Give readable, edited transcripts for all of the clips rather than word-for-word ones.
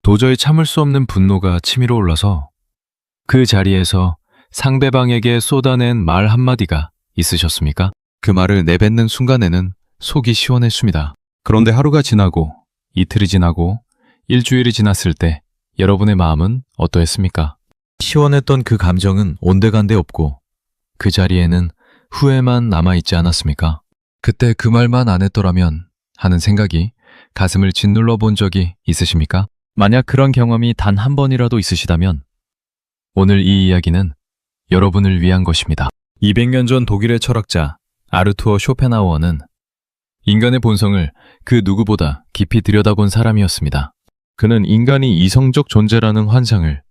도저히 참을 수 없는 분노가 치밀어 올라서 그 자리에서 상대방에게 쏟아낸 말 한마디가 있으셨습니까? 그 말을 내뱉는 순간에는 속이 시원했습니다. 그런데 하루가 지나고 이틀이 지나고 일주일이 지났을 때 여러분의 마음은 어떠했습니까? 시원했던 그 감정은 온데간데 없고 그 자리에는 후회만 남아있지 않았습니까? 그때 그 말만 안 했더라면 하는 생각이 가슴을 짓눌러 본 적이 있으십니까? 만약 그런 경험이 단 한 번이라도 있으시다면 오늘 이 이야기는 여러분을 위한 것입니다. 200년 전 독일의 철학자 아르투어 쇼펜하우어는 인간의 본성을 그 누구보다 깊이 들여다본 사람이었습니다. 그는 인간이 이성적 존재라는 환상을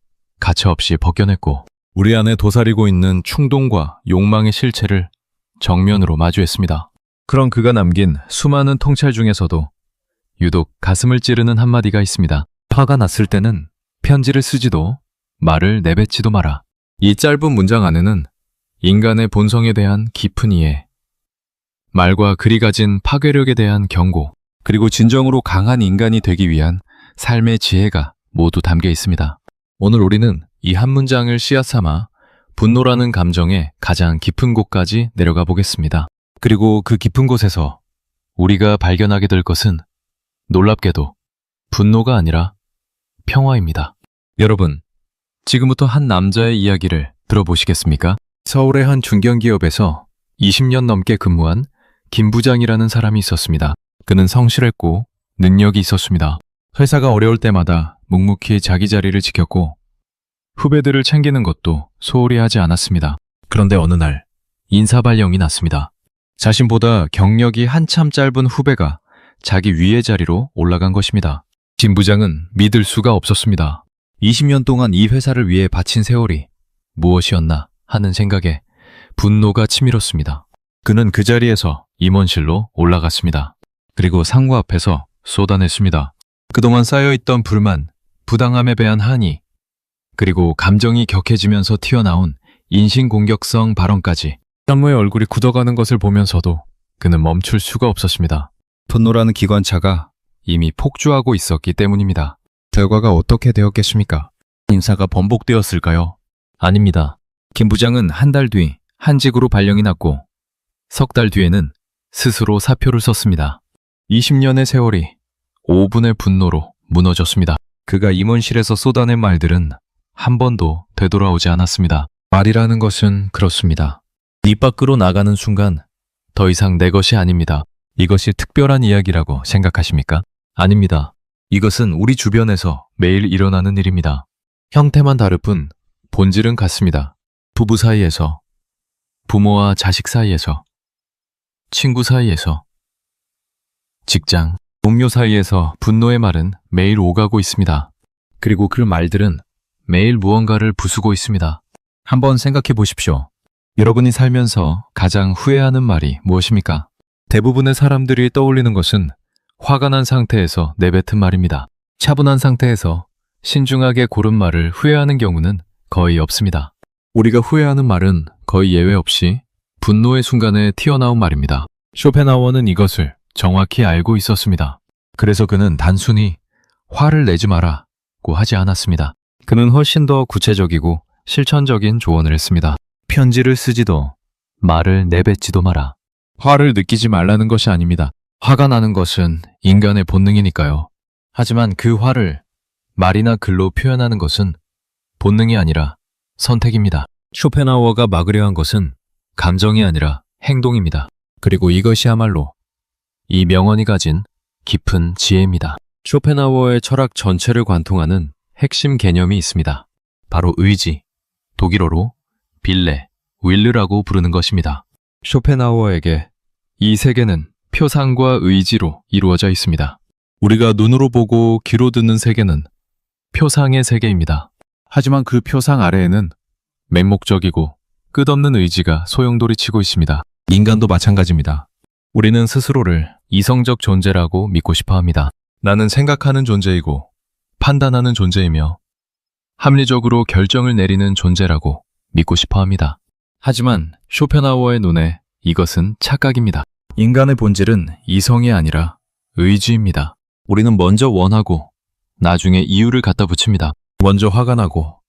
가차없이 벗겨냈고 우리 안에 도사리고 있는 충동과 욕망의 실체를 정면으로 마주했습니다. 그런 그가 남긴 수많은 통찰 중에서도 유독 가슴을 찌르는 한마디가 있습니다. 화가 났을 때는 편지를 쓰지도 말을 내뱉지도 마라. 이 짧은 문장 안에는 인간의 본성에 대한 깊은 이해, 말과 글이 가진 파괴력에 대한 경고, 그리고 진정으로 강한 인간이 되기 위한 삶의 지혜가 모두 담겨 있습니다. 오늘 우리는 이 한 문장을 씨앗 삼아 분노라는 감정의 가장 깊은 곳까지 내려가 보겠습니다. 그리고 그 깊은 곳에서 우리가 발견하게 될 것은 놀랍게도 분노가 아니라 평화입니다. 여러분, 지금부터 한 남자의 이야기를 들어보시겠습니까? 서울의 한 중견기업에서 20년 넘게 근무한 김 부장이라는 사람이 있었습니다. 그는 성실했고 능력이 있었습니다. 회사가 어려울 때마다 묵묵히 자기 자리를 지켰고 후배들을 챙기는 것도 소홀히 하지 않았습니다. 그런데 어느 날 인사발령이 났습니다. 자신보다 경력이 한참 짧은 후배가 자기 위의 자리로 올라간 것입니다. 김 부장은 믿을 수가 없었습니다. 20년 동안 이 회사를 위해 바친 세월이 무엇이었나 하는 생각에 분노가 치밀었습니다. 그는 그 자리에서 임원실로 올라갔습니다. 그리고 상무 앞에서 쏟아냈습니다. 그동안 쌓여있던 불만, 부당함에 대한 항의, 그리고 감정이 격해지면서 튀어나온 인신공격성 발언까지. 상무의 얼굴이 굳어가는 것을 보면서도 그는 멈출 수가 없었습니다. 분노라는 기관차가 이미 폭주하고 있었기 때문입니다. 결과가 어떻게 되었겠습니까? 인사가 번복되었을까요? 아닙니다. 김 부장은 한 달 뒤 한직으로 발령이 났고 석 달 뒤에는 스스로 사표를 썼습니다. 20년의 세월이 5분의 분노로 무너졌습니다. 그가 임원실에서 쏟아낸 말들은 한 번도 되돌아오지 않았습니다. 말이라는 것은 그렇습니다. 입 밖으로 나가는 순간 더 이상 내 것이 아닙니다. 이것이 특별한 이야기라고 생각하십니까? 아닙니다. 이것은 우리 주변에서 매일 일어나는 일입니다. 형태만 다를 뿐 본질은 같습니다. 부부 사이에서, 부모와 자식 사이에서, 친구 사이에서, 직장, 동료 사이에서 분노의 말은 매일 오가고 있습니다. 그리고 그 말들은 매일 무언가를 부수고 있습니다. 한번 생각해 보십시오. 여러분이 살면서 가장 후회하는 말이 무엇입니까? 대부분의 사람들이 떠올리는 것은 화가 난 상태에서 내뱉은 말입니다. 차분한 상태에서 신중하게 고른 말을 후회하는 경우는 거의 없습니다. 우리가 후회하는 말은 거의 예외 없이 분노의 순간에 튀어나온 말입니다. 쇼펜하우어는 이것을 정확히 알고 있었습니다. 그래서 그는 단순히 화를 내지 마라고 하지 않았습니다. 그는 훨씬 더 구체적이고 실천적인 조언을 했습니다. 편지를 쓰지도 말을 내뱉지도 마라. 화를 느끼지 말라는 것이 아닙니다. 화가 나는 것은 인간의 본능이니까요. 하지만 그 화를 말이나 글로 표현하는 것은 본능이 아니라 선택입니다. 쇼펜하우어가 막으려 한 것은 감정이 아니라 행동입니다. 그리고 이것이야말로 이 명언이 가진 깊은 지혜입니다. 쇼펜하우어의 철학 전체를 관통하는 핵심 개념이 있습니다. 바로 의지, 독일어로 빌레, 윌르라고 부르는 것입니다. 쇼펜하우어에게 이 세계는 표상과 의지로 이루어져 있습니다. 우리가 눈으로 보고 귀로 듣는 세계는 표상의 세계입니다. 하지만 그 표상 아래에는 맹목적이고 끝없는 의지가 소용돌이치고 있습니다. 인간도 마찬가지입니다. 우리는 스스로를 이성적 존재라고 믿고 싶어 합니다. 나는 생각하는 존재이고 판단하는 존재이며 합리적으로 결정을 내리는 존재라고 믿고 싶어 합니다. 하지만 쇼펜하우어의 눈에 이것은 착각입니다. 인간의 본질은 이성이 아니라 의지입니다. 우리는 먼저 원하고 나중에 이유를 갖다 붙입니다. 먼저 화가 나고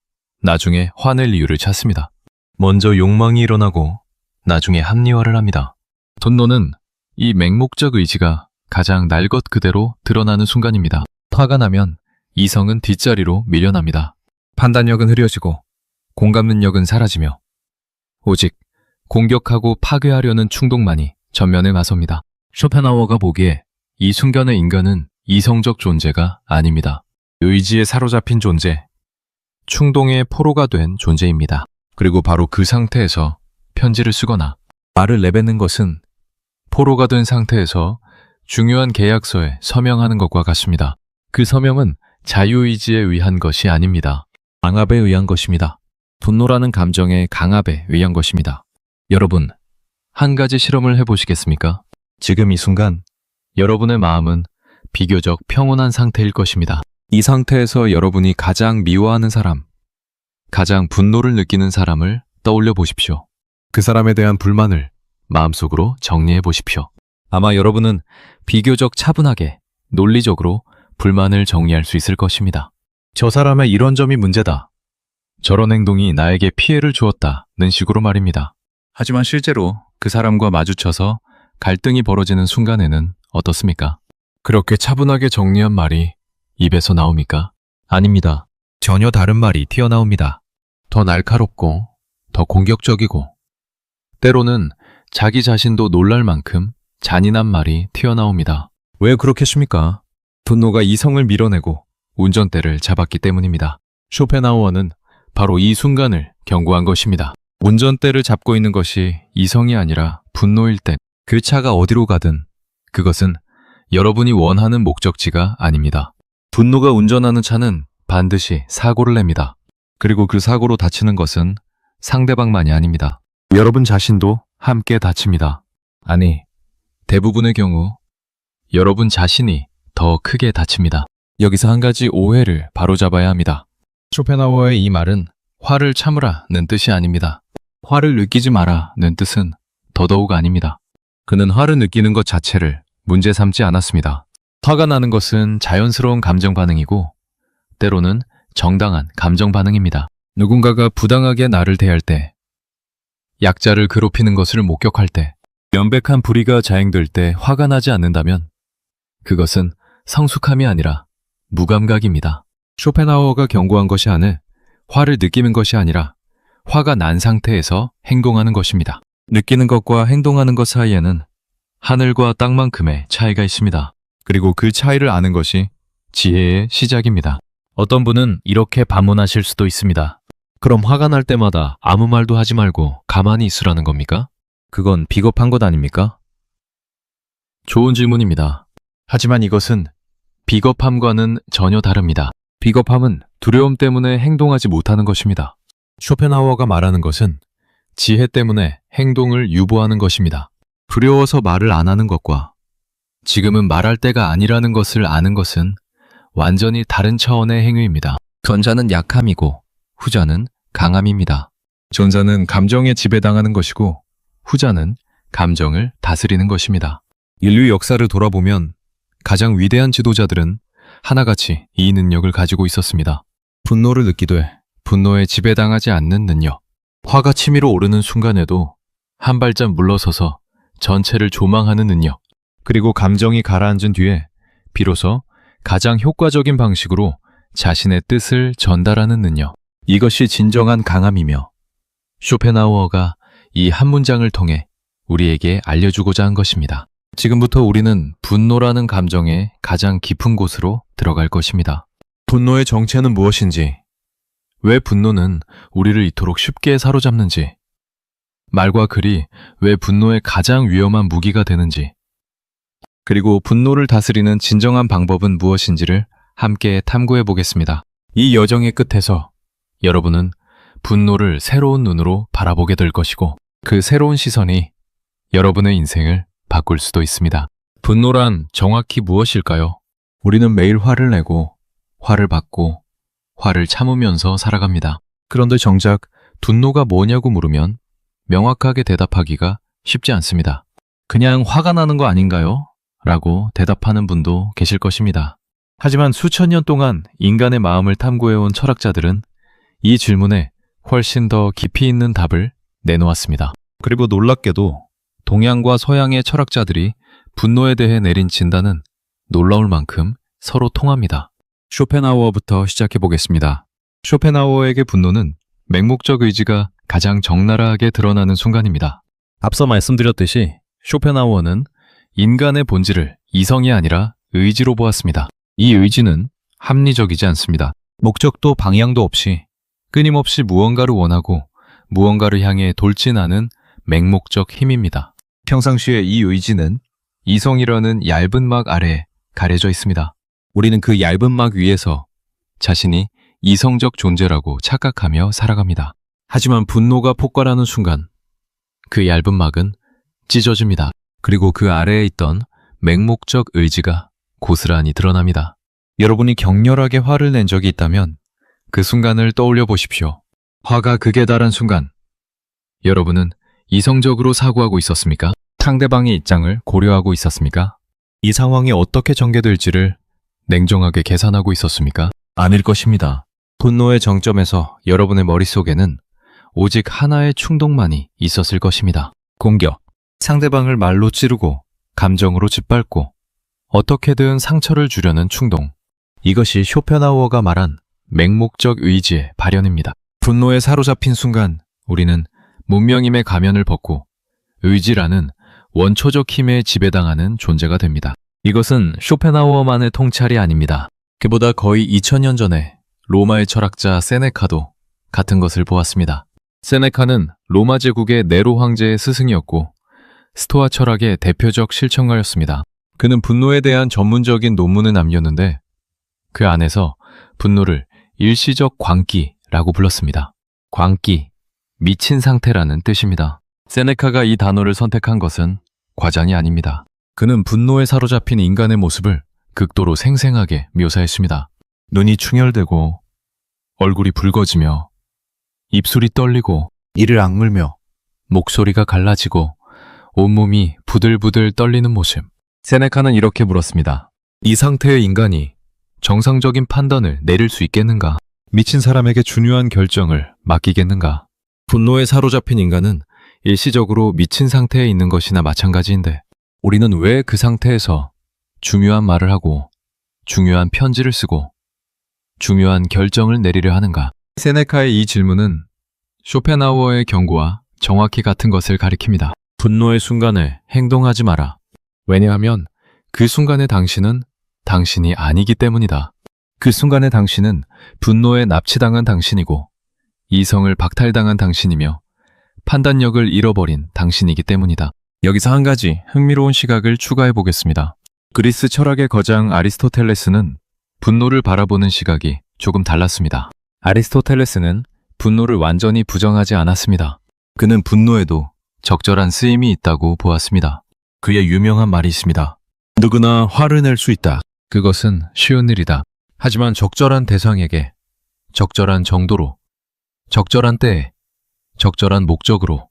나중에 화낼 이유를 찾습니다. 먼저 욕망이 일어나고 나중에 합리화를 합니다. 분노는 이 맹목적 의지가 가장 날 것 그대로 드러나는 순간입니다. 화가 나면 이성은 뒷자리로 밀려납니다. 판단력은 흐려지고 공감 능력은 사라지며 오직 공격하고 파괴하려는 충동만이 전면에 나섭니다. 쇼펜하우어가 보기에 이 순간의 인간은 이성적 존재가 아닙니다. 의지에 사로잡힌 존재, 충동의 포로가 된 존재입니다. 그리고 바로 그 상태에서 편지를 쓰거나 말을 내뱉는 것은 포로가 된 상태에서 중요한 계약서에 서명하는 것과 같습니다. 그 서명은 자유의지에 의한 것이 아닙니다. 강압에 의한 것입니다. 분노라는 감정의 강압에 의한 것입니다. 여러분, 한 가지 실험을 해보시겠습니까? 지금 이 순간 여러분의 마음은 비교적 평온한 상태일 것입니다. 이 상태에서 여러분이 가장 미워하는 사람, 가장 분노를 느끼는 사람을 떠올려 보십시오. 그 사람에 대한 불만을 마음속으로 정리해 보십시오. 아마 여러분은 비교적 차분하게, 논리적으로 불만을 정리할 수 있을 것입니다. 저 사람의 이런 점이 문제다. 저런 행동이 나에게 피해를 주었다는 식으로 말입니다. 하지만 실제로 그 사람과 마주쳐서 갈등이 벌어지는 순간에는 어떻습니까? 그렇게 차분하게 정리한 말이 입에서 나옵니까? 아닙니다. 전혀 다른 말이 튀어나옵니다. 더 날카롭고 더 공격적이고 때로는 자기 자신도 놀랄 만큼 잔인한 말이 튀어나옵니다. 왜 그렇겠습니까? 분노가 이성을 밀어내고 운전대를 잡았기 때문입니다. 쇼펜하우어는 바로 이 순간을 경고한 것입니다. 운전대를 잡고 있는 것이 이성이 아니라 분노일 때 그 차가 어디로 가든 그것은 여러분이 원하는 목적지가 아닙니다. 분노가 운전하는 차는 반드시 사고를 냅니다. 그리고 그 사고로 다치는 것은 상대방만이 아닙니다. 여러분 자신도 함께 다칩니다. 아니, 대부분의 경우 여러분 자신이 더 크게 다칩니다. 여기서 한 가지 오해를 바로잡아야 합니다. 쇼펜하우어의 이 말은 화를 참으라는 뜻이 아닙니다. 화를 느끼지 마라는 뜻은 더더욱 아닙니다. 그는 화를 느끼는 것 자체를 문제 삼지 않았습니다. 화가 나는 것은 자연스러운 감정 반응이고 때로는 정당한 감정 반응입니다. 누군가가 부당하게 나를 대할 때, 약자를 괴롭히는 것을 목격할 때, 명백한 불의가 자행될 때 화가 나지 않는다면 그것은 성숙함이 아니라 무감각입니다. 쇼펜하우어가 경고한 것이 아는 화를 느끼는 것이 아니라 화가 난 상태에서 행동하는 것입니다. 느끼는 것과 행동하는 것 사이에는 하늘과 땅만큼의 차이가 있습니다. 그리고 그 차이를 아는 것이 지혜의 시작입니다. 어떤 분은 이렇게 반문하실 수도 있습니다. 그럼 화가 날 때마다 아무 말도 하지 말고 가만히 있으라는 겁니까? 그건 비겁한 것 아닙니까? 좋은 질문입니다. 하지만 이것은 비겁함과는 전혀 다릅니다. 비겁함은 두려움 때문에 행동하지 못하는 것입니다. 쇼펜하우어가 말하는 것은 지혜 때문에 행동을 유보하는 것입니다. 두려워서 말을 안 하는 것과 지금은 말할 때가 아니라는 것을 아는 것은 완전히 다른 차원의 행위입니다. 전자는 약함이고 후자는 강함입니다. 전자는 감정에 지배당하는 것이고 후자는 감정을 다스리는 것입니다. 인류 역사를 돌아보면 가장 위대한 지도자들은 하나같이 이 능력을 가지고 있었습니다. 분노를 느끼되 분노에 지배당하지 않는 능력. 화가 치밀어 오르는 순간에도 한 발짝 물러서서 전체를 조망하는 능력. 그리고 감정이 가라앉은 뒤에 비로소 가장 효과적인 방식으로 자신의 뜻을 전달하는 능력. 이것이 진정한 강함이며 쇼펜하우어가 이 한 문장을 통해 우리에게 알려주고자 한 것입니다. 지금부터 우리는 분노라는 감정의 가장 깊은 곳으로 들어갈 것입니다. 분노의 정체는 무엇인지, 왜 분노는 우리를 이토록 쉽게 사로잡는지, 말과 글이 왜 분노의 가장 위험한 무기가 되는지, 그리고 분노를 다스리는 진정한 방법은 무엇인지를 함께 탐구해 보겠습니다. 이 여정의 끝에서 여러분은 분노를 새로운 눈으로 바라보게 될 것이고 그 새로운 시선이 여러분의 인생을 바꿀 수도 있습니다. 분노란 정확히 무엇일까요? 우리는 매일 화를 내고 화를 받고 화를 참으면서 살아갑니다. 그런데 정작 분노가 뭐냐고 물으면 명확하게 대답하기가 쉽지 않습니다. 그냥 화가 나는 거 아닌가요? 라고 대답하는 분도 계실 것입니다. 하지만 수천 년 동안 인간의 마음을 탐구해온 철학자들은 이 질문에 훨씬 더 깊이 있는 답을 내놓았습니다. 그리고 놀랍게도 동양과 서양의 철학자들이 분노에 대해 내린 진단은 놀라울 만큼 서로 통합니다. 쇼펜하우어부터 시작해 보겠습니다. 쇼펜하우어에게 분노는 맹목적 의지가 가장 적나라하게 드러나는 순간입니다. 앞서 말씀드렸듯이 쇼펜하우어는 인간의 본질을 이성이 아니라 의지로 보았습니다. 이 의지는 합리적이지 않습니다. 목적도 방향도 없이 끊임없이 무언가를 원하고 무언가를 향해 돌진하는 맹목적 힘입니다. 평상시에 이 의지는 이성이라는 얇은 막 아래에 가려져 있습니다. 우리는 그 얇은 막 위에서 자신이 이성적 존재라고 착각하며 살아갑니다. 하지만 분노가 폭발하는 순간 그 얇은 막은 찢어집니다. 그리고 그 아래에 있던 맹목적 의지가 고스란히 드러납니다. 여러분이 격렬하게 화를 낸 적이 있다면 그 순간을 떠올려 보십시오. 화가 극에 달한 순간 여러분은 이성적으로 사고하고 있었습니까? 상대방의 입장을 고려하고 있었습니까? 이 상황이 어떻게 전개될지를 냉정하게 계산하고 있었습니까? 아닐 것입니다. 분노의 정점에서 여러분의 머릿속에는 오직 하나의 충동만이 있었을 것입니다. 공격. 상대방을 말로 찌르고 감정으로 짓밟고 어떻게든 상처를 주려는 충동. 이것이 쇼펜하우어가 말한 맹목적 의지의 발현입니다. 분노에 사로잡힌 순간 우리는 문명임의 가면을 벗고 의지라는 원초적 힘에 지배당하는 존재가 됩니다. 이것은 쇼펜하우어만의 통찰이 아닙니다. 그보다 거의 2000년 전에 로마의 철학자 세네카도 같은 것을 보았습니다. 세네카는 로마 제국의 네로 황제의 스승이었고 스토아 철학의 대표적 실천가였습니다. 그는 분노에 대한 전문적인 논문을 남겼는데 그 안에서 분노를 일시적 광기라고 불렀습니다. 광기, 미친 상태라는 뜻입니다. 세네카가 이 단어를 선택한 것은 과장이 아닙니다. 그는 분노에 사로잡힌 인간의 모습을 극도로 생생하게 묘사했습니다. 눈이 충혈되고 얼굴이 붉어지며 입술이 떨리고 이를 악물며 목소리가 갈라지고 온몸이 부들부들 떨리는 모습. 세네카는 이렇게 물었습니다. 이 상태의 인간이 정상적인 판단을 내릴 수 있겠는가? 미친 사람에게 중요한 결정을 맡기겠는가? 분노에 사로잡힌 인간은 일시적으로 미친 상태에 있는 것이나 마찬가지인데 우리는 왜 그 상태에서 중요한 말을 하고 중요한 편지를 쓰고 중요한 결정을 내리려 하는가? 세네카의 이 질문은 쇼펜하우어의 경고와 정확히 같은 것을 가리킵니다. 분노의 순간에 행동하지 마라. 왜냐하면 그 순간의 당신은 당신이 아니기 때문이다. 그 순간의 당신은 분노에 납치당한 당신이고 이성을 박탈당한 당신이며 판단력을 잃어버린 당신이기 때문이다. 여기서 한 가지 흥미로운 시각을 추가해 보겠습니다. 그리스 철학의 거장 아리스토텔레스는 분노를 바라보는 시각이 조금 달랐습니다. 아리스토텔레스는 분노를 완전히 부정하지 않았습니다. 그는 분노에도 적절한 쓰임이 있다고 보았습니다. 그의 유명한 말이 있습니다. 누구나 화를 낼 수 있다. 그것은 쉬운 일이다. 하지만 적절한 대상에게 적절한 정도로 적절한 때에 적절한 목적으로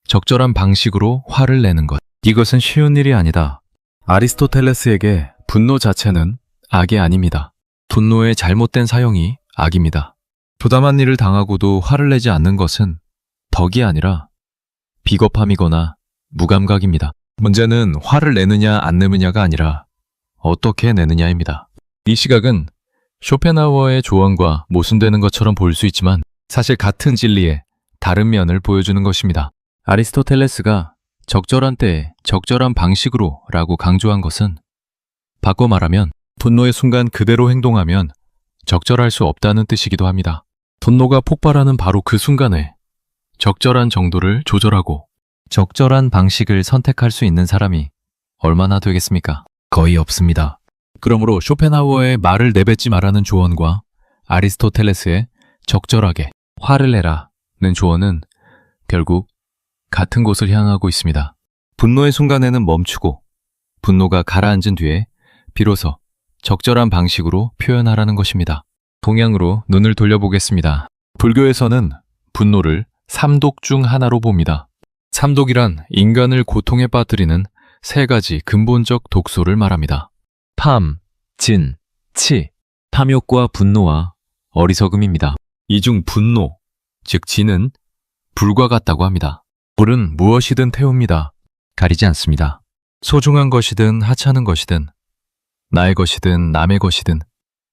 적절한 방식으로 화를 내는 것. 이것은 쉬운 일이 아니다. 아리스토텔레스에게 분노 자체는 악이 아닙니다. 분노의 잘못된 사용이 악입니다. 부담한 일을 당하고도 화를 내지 않는 것은 덕이 아니라 비겁함이거나 무감각입니다. 문제는 화를 내느냐 안 내느냐가 아니라 어떻게 내느냐입니다. 이 시각은 쇼펜하우어의 조언과 모순되는 것처럼 보일 수 있지만 사실 같은 진리의 다른 면을 보여주는 것입니다. 아리스토텔레스가 적절한 때에 적절한 방식으로 라고 강조한 것은 바꿔 말하면 분노의 순간 그대로 행동하면 적절할 수 없다는 뜻이기도 합니다. 분노가 폭발하는 바로 그 순간에 적절한 정도를 조절하고 적절한 방식을 선택할 수 있는 사람이 얼마나 되겠습니까? 거의 없습니다. 그러므로 쇼펜하우어의 말을 내뱉지 말라는 조언과 아리스토텔레스의 적절하게 화를 내라는 조언은 결국 같은 곳을 향하고 있습니다. 분노의 순간에는 멈추고 분노가 가라앉은 뒤에 비로소 적절한 방식으로 표현하라는 것입니다. 동양으로 눈을 돌려보겠습니다. 불교에서는 분노를 삼독 중 하나로 봅니다. 삼독이란 인간을 고통에 빠뜨리는 세 가지 근본적 독소를 말합니다. 탐, 진, 치, 탐욕과 분노와 어리석음입니다. 이 중 분노, 즉 지는 불과 같다고 합니다. 불은 무엇이든 태웁니다. 가리지 않습니다. 소중한 것이든 하찮은 것이든 나의 것이든 남의 것이든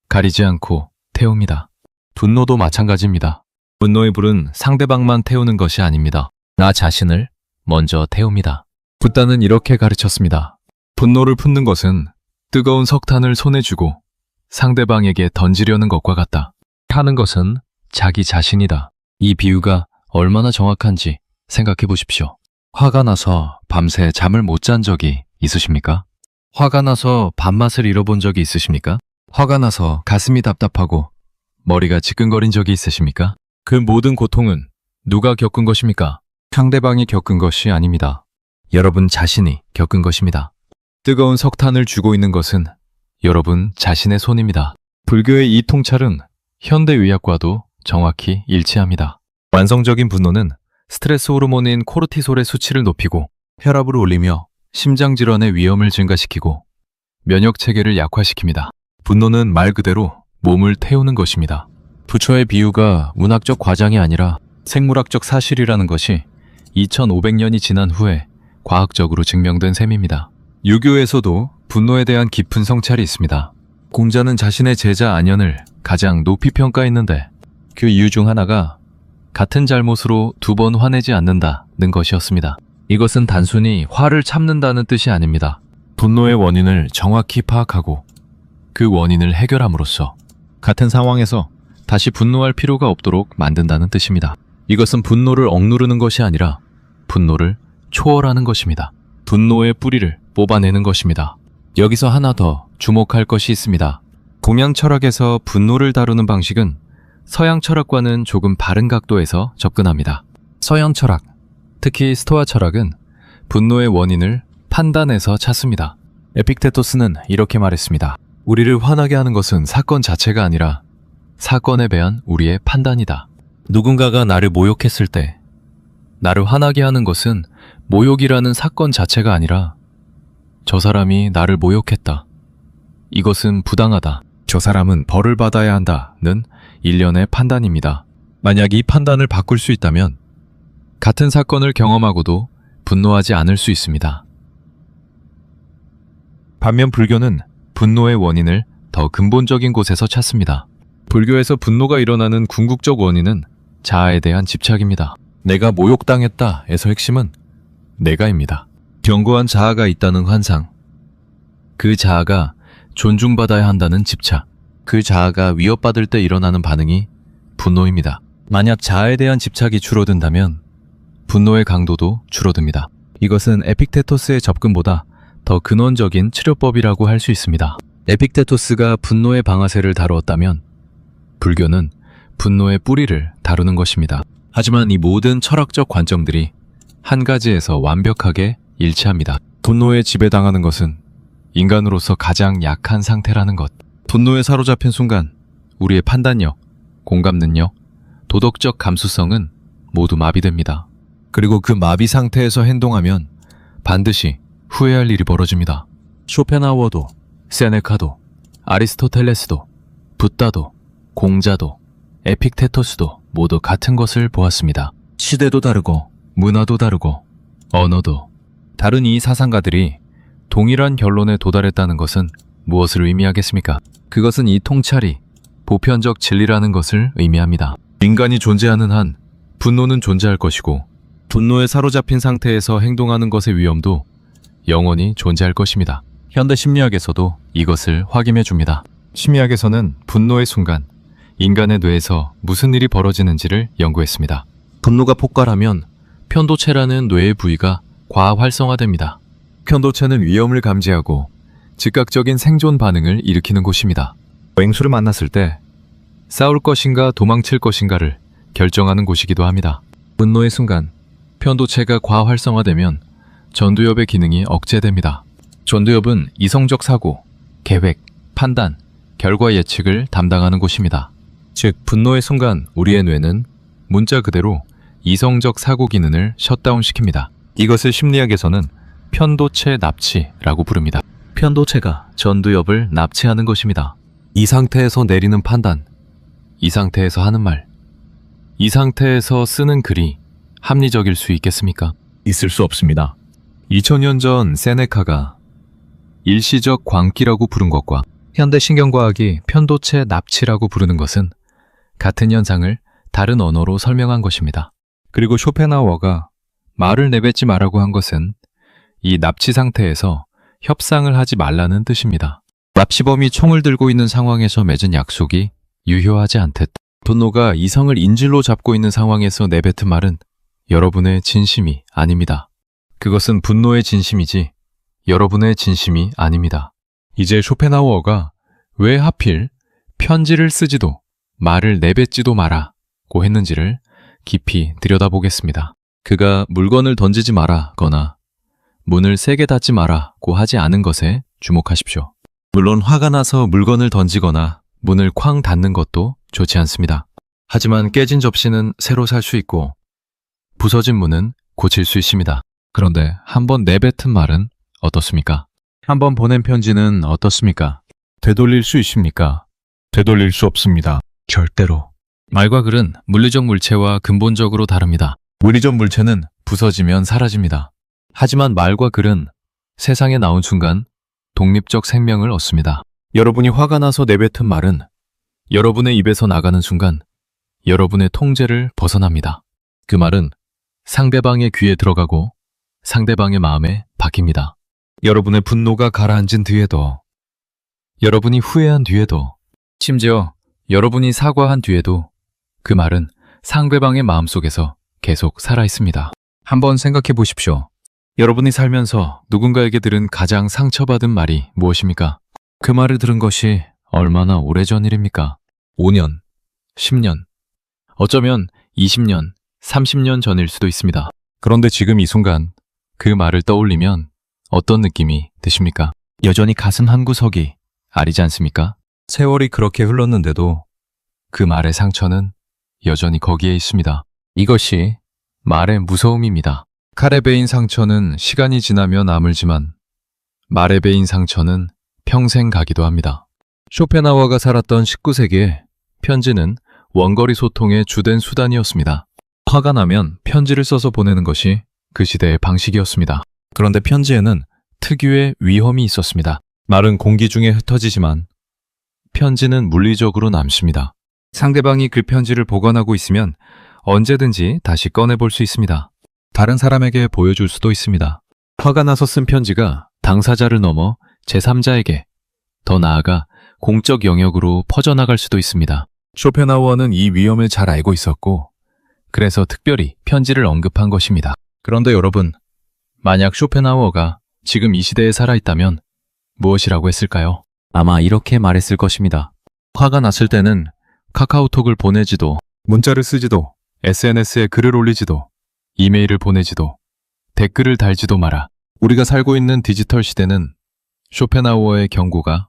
가리지 않고 태웁니다. 분노도 마찬가지입니다. 분노의 불은 상대방만 태우는 것이 아닙니다. 나 자신을 먼저 태웁니다. 붓다는 이렇게 가르쳤습니다. 분노를 품는 것은 뜨거운 석탄을 손에 쥐고 상대방에게 던지려는 것과 같다. 하는 것은 자기 자신이다. 이 비유가 얼마나 정확한지 생각해 보십시오. 화가 나서 밤새 잠을 못 잔 적이 있으십니까? 화가 나서 밥맛을 잃어본 적이 있으십니까? 화가 나서 가슴이 답답하고 머리가 지끈거린 적이 있으십니까? 그 모든 고통은 누가 겪은 것입니까? 상대방이 겪은 것이 아닙니다. 여러분 자신이 겪은 것입니다. 뜨거운 석탄을 쥐고 있는 것은 여러분 자신의 손입니다. 불교의 이 통찰은 현대의학과도 정확히 일치합니다. 완성적인 분노는 스트레스 호르몬인 코르티솔의 수치를 높이고 혈압을 올리며 심장질환의 위험을 증가시키고 면역체계를 약화시킵니다. 분노는 말 그대로 몸을 태우는 것입니다. 부처의 비유가 문학적 과장이 아니라 생물학적 사실이라는 것이 2500년이 지난 후에 과학적으로 증명된 셈입니다. 유교에서도 분노에 대한 깊은 성찰이 있습니다. 공자는 자신의 제자 안현을 가장 높이 평가했는데 그 이유 중 하나가 같은 잘못으로 2번 화내지 않는다는 것이었습니다. 이것은 단순히 화를 참는다는 뜻이 아닙니다. 분노의 원인을 정확히 파악하고 그 원인을 해결함으로써 같은 상황에서 다시 분노할 필요가 없도록 만든다는 뜻입니다. 이것은 분노를 억누르는 것이 아니라 분노를 초월하는 것입니다. 분노의 뿌리를 뽑아내는 것입니다. 여기서 하나 더 주목할 것이 있습니다. 동양 철학에서 분노를 다루는 방식은 서양 철학과는 조금 바른 각도에서 접근합니다. 서양 철학, 특히 스토아 철학은 분노의 원인을 판단해서 찾습니다. 에픽테토스는 이렇게 말했습니다. 우리를 화나게 하는 것은 사건 자체가 아니라 사건에 대한 우리의 판단이다. 누군가가 나를 모욕했을 때 나를 화나게 하는 것은 모욕이라는 사건 자체가 아니라 저 사람이 나를 모욕했다. 이것은 부당하다. 저 사람은 벌을 받아야 한다는 일련의 판단입니다. 만약 이 판단을 바꿀 수 있다면 같은 사건을 경험하고도 분노하지 않을 수 있습니다. 반면 불교는 분노의 원인을 더 근본적인 곳에서 찾습니다. 불교에서 분노가 일어나는 궁극적 원인은 자아에 대한 집착입니다. 내가 모욕당했다에서 핵심은 내가입니다. 견고한 자아가 있다는 환상, 그 자아가 존중받아야 한다는 집착, 그 자아가 위협받을 때 일어나는 반응이 분노입니다. 만약 자아에 대한 집착이 줄어든다면 분노의 강도도 줄어듭니다. 이것은 에픽테토스의 접근보다 더 근원적인 치료법이라고 할 수 있습니다. 에픽테토스가 분노의 방아쇠를 다루었다면 불교는 분노의 뿌리를 다루는 것입니다. 하지만 이 모든 철학적 관점들이 한 가지에서 완벽하게 일치합니다. 분노에 지배당하는 것은 인간으로서 가장 약한 상태라는 것. 분노에 사로잡힌 순간 우리의 판단력, 공감 능력, 도덕적 감수성은 모두 마비됩니다. 그리고 그 마비 상태에서 행동하면 반드시 후회할 일이 벌어집니다. 쇼펜하워도, 세네카도, 아리스토텔레스도, 붓다도, 공자도, 에픽테토스도 모두 같은 것을 보았습니다. 시대도 다르고 문화도 다르고 언어도 다른 이 사상가들이 동일한 결론에 도달했다는 것은 무엇을 의미하겠습니까? 그것은 이 통찰이 보편적 진리라는 것을 의미합니다. 인간이 존재하는 한 분노는 존재할 것이고 분노에 사로잡힌 상태에서 행동하는 것의 위험도 영원히 존재할 것입니다. 현대 심리학에서도 이것을 확인해 줍니다. 심리학에서는 분노의 순간 인간의 뇌에서 무슨 일이 벌어지는지를 연구했습니다. 분노가 폭발하면 편도체라는 뇌의 부위가 과활성화됩니다. 편도체는 위험을 감지하고 즉각적인 생존 반응을 일으키는 곳입니다. 맹수를 만났을 때 싸울 것인가 도망칠 것인가를 결정하는 곳이기도 합니다. 분노의 순간 편도체가 과활성화되면 전두엽의 기능이 억제됩니다. 전두엽은 이성적 사고, 계획, 판단, 결과 예측을 담당하는 곳입니다. 즉, 분노의 순간 우리의 뇌는 문자 그대로 이성적 사고 기능을 셧다운시킵니다. 이것을 심리학에서는 편도체 납치라고 부릅니다. 편도체가 전두엽을 납치하는 것입니다. 이 상태에서 내리는 판단, 이 상태에서 하는 말, 이 상태에서 쓰는 글이 합리적일 수 있겠습니까? 있을 수 없습니다. 2000년 전 세네카가 일시적 광기라고 부른 것과 현대 신경과학이 편도체 납치라고 부르는 것은 같은 현상을 다른 언어로 설명한 것입니다. 그리고 쇼펜하우어가 말을 내뱉지 말라고 한 것은 이 납치 상태에서 협상을 하지 말라는 뜻입니다. 납치범이 총을 들고 있는 상황에서 맺은 약속이 유효하지 않듯 분노가 이성을 인질로 잡고 있는 상황에서 내뱉은 말은 여러분의 진심이 아닙니다. 그것은 분노의 진심이지 여러분의 진심이 아닙니다. 이제 쇼펜하우어가 왜 하필 편지를 쓰지도 말을 내뱉지도 마라고 했는지를 깊이 들여다보겠습니다. 그가 물건을 던지지 마라거나 문을 세게 닫지 마라고 하지 않은 것에 주목하십시오. 물론 화가 나서 물건을 던지거나 문을 쾅 닫는 것도 좋지 않습니다. 하지만 깨진 접시는 새로 살 수 있고 부서진 문은 고칠 수 있습니다. 그런데 한번 내뱉은 말은 어떻습니까? 한번 보낸 편지는 어떻습니까? 되돌릴 수 있습니까? 되돌릴 수 없습니다. 절대로. 말과 글은 물리적 물체와 근본적으로 다릅니다. 물리적 물체는 부서지면 사라집니다. 하지만 말과 글은 세상에 나온 순간 독립적 생명을 얻습니다. 여러분이 화가 나서 내뱉은 말은 여러분의 입에서 나가는 순간 여러분의 통제를 벗어납니다. 그 말은 상대방의 귀에 들어가고 상대방의 마음에 박힙니다. 여러분의 분노가 가라앉은 뒤에도, 여러분이 후회한 뒤에도, 심지어 여러분이 사과한 뒤에도 그 말은 상대방의 마음속에서 계속 살아있습니다. 한번 생각해 보십시오. 여러분이 살면서 누군가에게 들은 가장 상처받은 말이 무엇입니까? 그 말을 들은 것이 얼마나 오래전 일입니까? 5년, 10년, 어쩌면 20년, 30년 전일 수도 있습니다. 그런데 지금 이 순간 그 말을 떠올리면 어떤 느낌이 드십니까? 여전히 가슴 한구석이 아리지 않습니까? 세월이 그렇게 흘렀는데도 그 말의 상처는 여전히 거기에 있습니다. 이것이 말의 무서움입니다. 칼에 베인 상처는 시간이 지나면 아물지만 말에 베인 상처는 평생 가기도 합니다. 쇼펜하우어가 살았던 19세기에 편지는 원거리 소통의 주된 수단이었습니다. 화가 나면 편지를 써서 보내는 것이 그 시대의 방식이었습니다. 그런데 편지에는 특유의 위험이 있었습니다. 말은 공기 중에 흩어지지만 편지는 물리적으로 남습니다. 상대방이 그 편지를 보관하고 있으면 언제든지 다시 꺼내볼 수 있습니다. 다른 사람에게 보여줄 수도 있습니다. 화가 나서 쓴 편지가 당사자를 넘어 제3자에게, 더 나아가 공적 영역으로 퍼져나갈 수도 있습니다. 쇼펜하우어는 이 위험을 잘 알고 있었고 그래서 특별히 편지를 언급한 것입니다. 그런데 여러분, 만약 쇼펜하우어가 지금 이 시대에 살아있다면 무엇이라고 했을까요? 아마 이렇게 말했을 것입니다. 화가 났을 때는 카카오톡을 보내지도, 문자를 쓰지도, SNS에 글을 올리지도, 이메일을 보내지도, 댓글을 달지도 마라. 우리가 살고 있는 디지털 시대는 쇼펜하우어의 경고가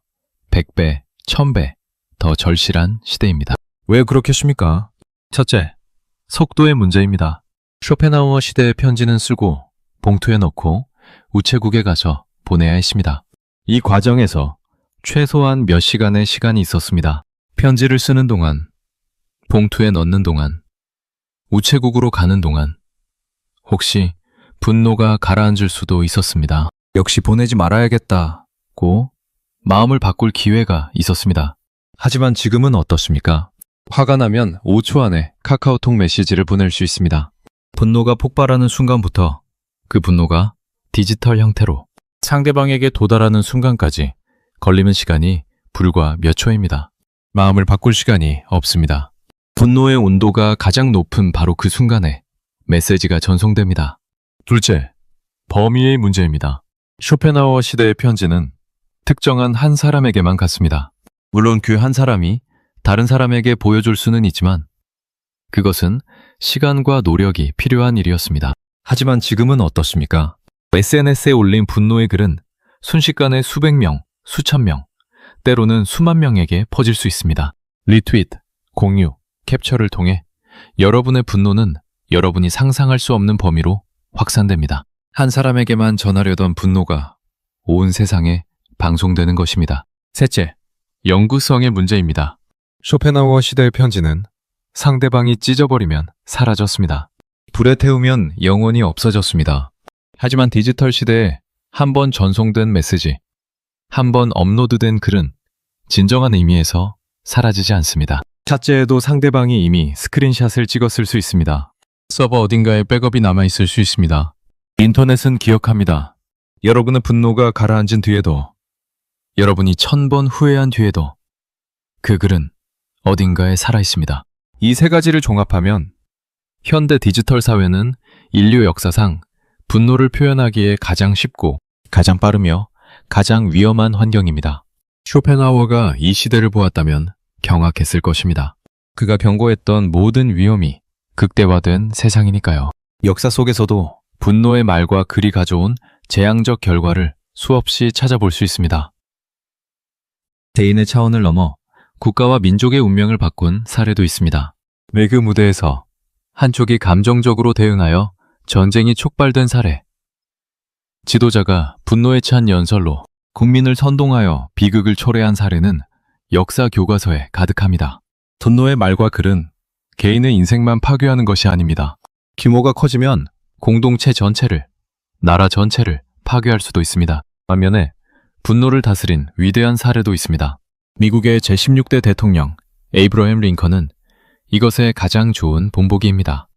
100배, 1000배 더 절실한 시대입니다. 왜 그렇겠습니까? 첫째, 속도의 문제입니다. 쇼펜하우어 시대의 편지는 쓰고 봉투에 넣고 우체국에 가서 보내야 했습니다. 이 과정에서 최소한 몇 시간의 시간이 있었습니다. 편지를 쓰는 동안, 봉투에 넣는 동안, 우체국으로 가는 동안, 혹시 분노가 가라앉을 수도 있었습니다. 역시 보내지 말아야겠다고 마음을 바꿀 기회가 있었습니다. 하지만 지금은 어떻습니까? 화가 나면 5초 안에 카카오톡 메시지를 보낼 수 있습니다. 분노가 폭발하는 순간부터 그 분노가 디지털 형태로 상대방에게 도달하는 순간까지 걸리는 시간이 불과 몇 초입니다. 마음을 바꿀 시간이 없습니다. 분노의 온도가 가장 높은 바로 그 순간에 메시지가 전송됩니다. 둘째, 범위의 문제입니다. 쇼펜하우어 시대의 편지는 특정한 한 사람에게만 갔습니다. 물론 그 한 사람이 다른 사람에게 보여줄 수는 있지만 그것은 시간과 노력이 필요한 일이었습니다. 하지만 지금은 어떻습니까? SNS에 올린 분노의 글은 순식간에 수백 명, 수천 명, 때로는 수만 명에게 퍼질 수 있습니다. 리트윗, 공유, 캡처를 통해 여러분의 분노는 여러분이 상상할 수 없는 범위로 확산됩니다. 한 사람에게만 전하려던 분노가 온 세상에 방송되는 것입니다. 셋째, 영구성의 문제입니다. 쇼펜하우어 시대의 편지는 상대방이 찢어버리면 사라졌습니다. 불에 태우면 영원히 없어졌습니다. 하지만 디지털 시대에 한 번 전송된 메시지, 한 번 업로드된 글은 진정한 의미에서 사라지지 않습니다. 샷제에도 상대방이 이미 스크린샷을 찍었을 수 있습니다. 서버 어딘가에 백업이 남아있을 수 있습니다. 인터넷은 기억합니다. 여러분의 분노가 가라앉은 뒤에도, 여러분이 1000번 후회한 뒤에도 그 글은 어딘가에 살아있습니다. 이 세 가지를 종합하면 현대 디지털 사회는 인류 역사상 분노를 표현하기에 가장 쉽고 가장 빠르며 가장 위험한 환경입니다. 쇼펜하우어가 이 시대를 보았다면 경악했을 것입니다. 그가 경고했던 모든 위험이 극대화된 세상이니까요. 역사 속에서도 분노의 말과 글이 가져온 재앙적 결과를 수없이 찾아볼 수 있습니다. 개인의 차원을 넘어 국가와 민족의 운명을 바꾼 사례도 있습니다. 외교 무대에서 한쪽이 감정적으로 대응하여 전쟁이 촉발된 사례. 지도자가 분노에 찬 연설로 국민을 선동하여 비극을 초래한 사례는 역사 교과서에 가득합니다. 분노의 말과 글은 개인의 인생만 파괴하는 것이 아닙니다. 규모가 커지면 공동체 전체를, 나라 전체를 파괴할 수도 있습니다. 반면에 분노를 다스린 위대한 사례도 있습니다. 미국의 제16대 대통령 에이브러햄 링컨은 이것의 가장 좋은 본보기입니다.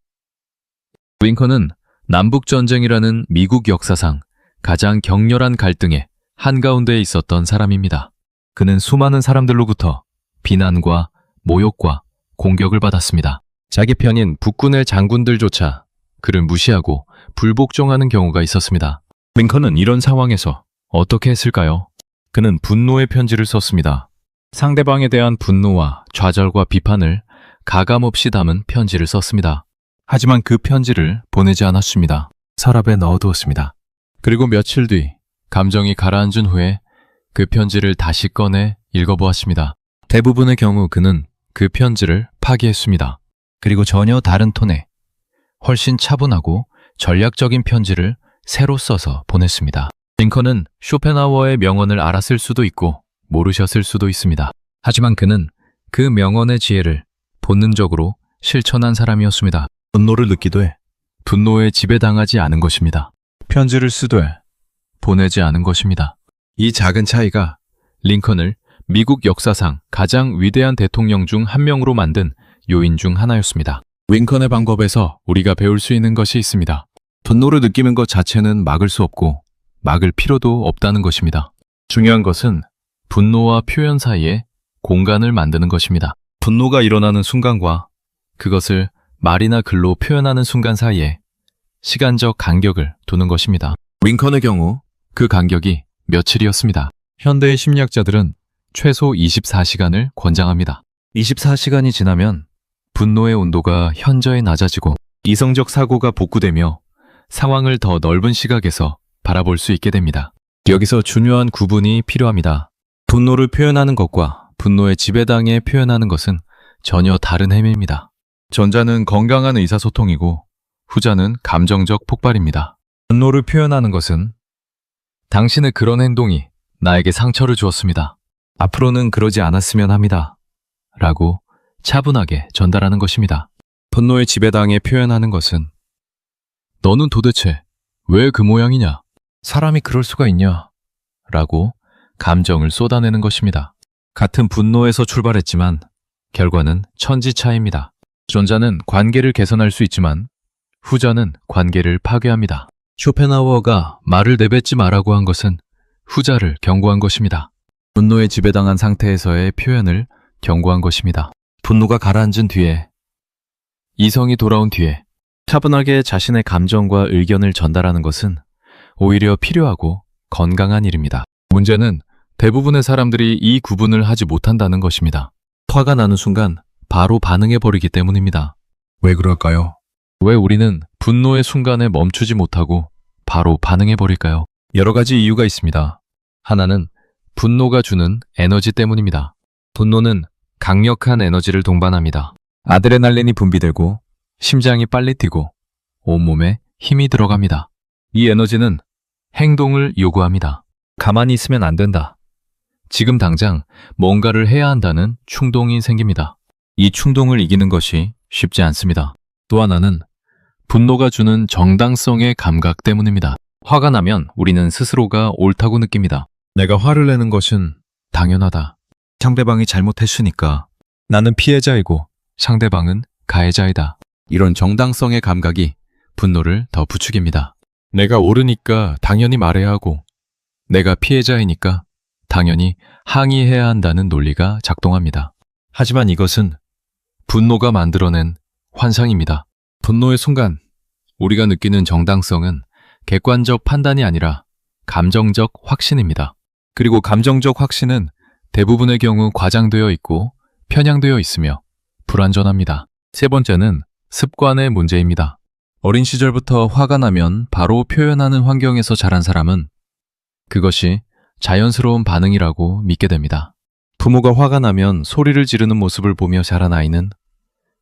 링컨은 남북전쟁이라는 미국 역사상 가장 격렬한 갈등의 한가운데에 있었던 사람입니다. 그는 수많은 사람들로부터 비난과 모욕과 공격을 받았습니다. 자기 편인 북군의 장군들조차 그를 무시하고 불복종하는 경우가 있었습니다. 링컨은 이런 상황에서 어떻게 했을까요? 그는 분노의 편지를 썼습니다. 상대방에 대한 분노와 좌절과 비판을 가감없이 담은 편지를 썼습니다. 하지만 그 편지를 보내지 않았습니다. 서랍에 넣어두었습니다. 그리고 며칠 뒤 감정이 가라앉은 후에 그 편지를 다시 꺼내 읽어보았습니다. 대부분의 경우 그는 그 편지를 파기했습니다. 그리고 전혀 다른 톤에 훨씬 차분하고 전략적인 편지를 새로 써서 보냈습니다. 링컨은 쇼펜하우어의 명언을 알았을 수도 있고 모르셨을 수도 있습니다. 하지만 그는 그 명언의 지혜를 본능적으로 실천한 사람이었습니다. 분노를 느끼되 분노에 지배당하지 않은 것입니다. 편지를 쓰되 보내지 않은 것입니다. 이 작은 차이가 링컨을 미국 역사상 가장 위대한 대통령 중 한 명으로 만든 요인 중 하나였습니다. 링컨의 방법에서 우리가 배울 수 있는 것이 있습니다. 분노를 느끼는 것 자체는 막을 수 없고 막을 필요도 없다는 것입니다. 중요한 것은 분노와 표현 사이에 공간을 만드는 것입니다. 분노가 일어나는 순간과 그것을 말이나 글로 표현하는 순간 사이에 시간적 간격을 두는 것입니다. 링컨의 경우 그 간격이 며칠이었습니다. 현대의 심리학자들은 최소 24시간을 권장합니다. 24시간이 지나면 분노의 온도가 현저히 낮아지고 이성적 사고가 복구되며 상황을 더 넓은 시각에서 바라볼 수 있게 됩니다. 여기서 중요한 구분이 필요합니다. 분노를 표현하는 것과 분노의 지배당에 표현하는 것은 전혀 다른 행위입니다. 전자는 건강한 의사소통이고 후자는 감정적 폭발입니다. 분노를 표현하는 것은 당신의 그런 행동이 나에게 상처를 주었습니다. 앞으로는 그러지 않았으면 합니다. 라고 차분하게 전달하는 것입니다. 분노의 지배당에 표현하는 것은 너는 도대체 왜 그 모양이냐? 사람이 그럴 수가 있냐? 라고 감정을 쏟아내는 것입니다. 같은 분노에서 출발했지만 결과는 천지차이입니다. 전자는 관계를 개선할 수 있지만 후자는 관계를 파괴합니다. 쇼펜하우어가 말을 내뱉지 말라고 한 것은 후자를 경고한 것입니다. 분노에 지배당한 상태에서의 표현을 경고한 것입니다. 분노가 가라앉은 뒤에, 이성이 돌아온 뒤에 차분하게 자신의 감정과 의견을 전달하는 것은 오히려 필요하고 건강한 일입니다. 문제는 대부분의 사람들이 이 구분을 하지 못한다는 것입니다. 화가 나는 순간 바로 반응해버리기 때문입니다. 왜 그럴까요? 왜 우리는 분노의 순간에 멈추지 못하고 바로 반응해버릴까요? 여러 가지 이유가 있습니다. 하나는 분노가 주는 에너지 때문입니다. 분노는 강력한 에너지를 동반합니다. 아드레날린이 분비되고 심장이 빨리 뛰고 온몸에 힘이 들어갑니다. 이 에너지는 행동을 요구합니다. 가만히 있으면 안 된다. 지금 당장 뭔가를 해야 한다는 충동이 생깁니다. 이 충동을 이기는 것이 쉽지 않습니다. 또 하나는 분노가 주는 정당성의 감각 때문입니다. 화가 나면 우리는 스스로가 옳다고 느낍니다. 내가 화를 내는 것은 당연하다. 상대방이 잘못했으니까. 나는 피해자이고 상대방은 가해자이다. 이런 정당성의 감각이 분노를 더 부추깁니다. 내가 옳으니까 당연히 말해야 하고, 내가 피해자이니까 당연히 항의해야 한다는 논리가 작동합니다. 하지만 이것은 분노가 만들어낸 환상입니다. 분노의 순간, 우리가 느끼는 정당성은 객관적 판단이 아니라 감정적 확신입니다. 그리고 감정적 확신은 대부분의 경우 과장되어 있고 편향되어 있으며 불완전합니다. 세 번째는 습관의 문제입니다. 어린 시절부터 화가 나면 바로 표현하는 환경에서 자란 사람은 그것이 자연스러운 반응이라고 믿게 됩니다. 부모가 화가 나면 소리를 지르는 모습을 보며 자란 아이는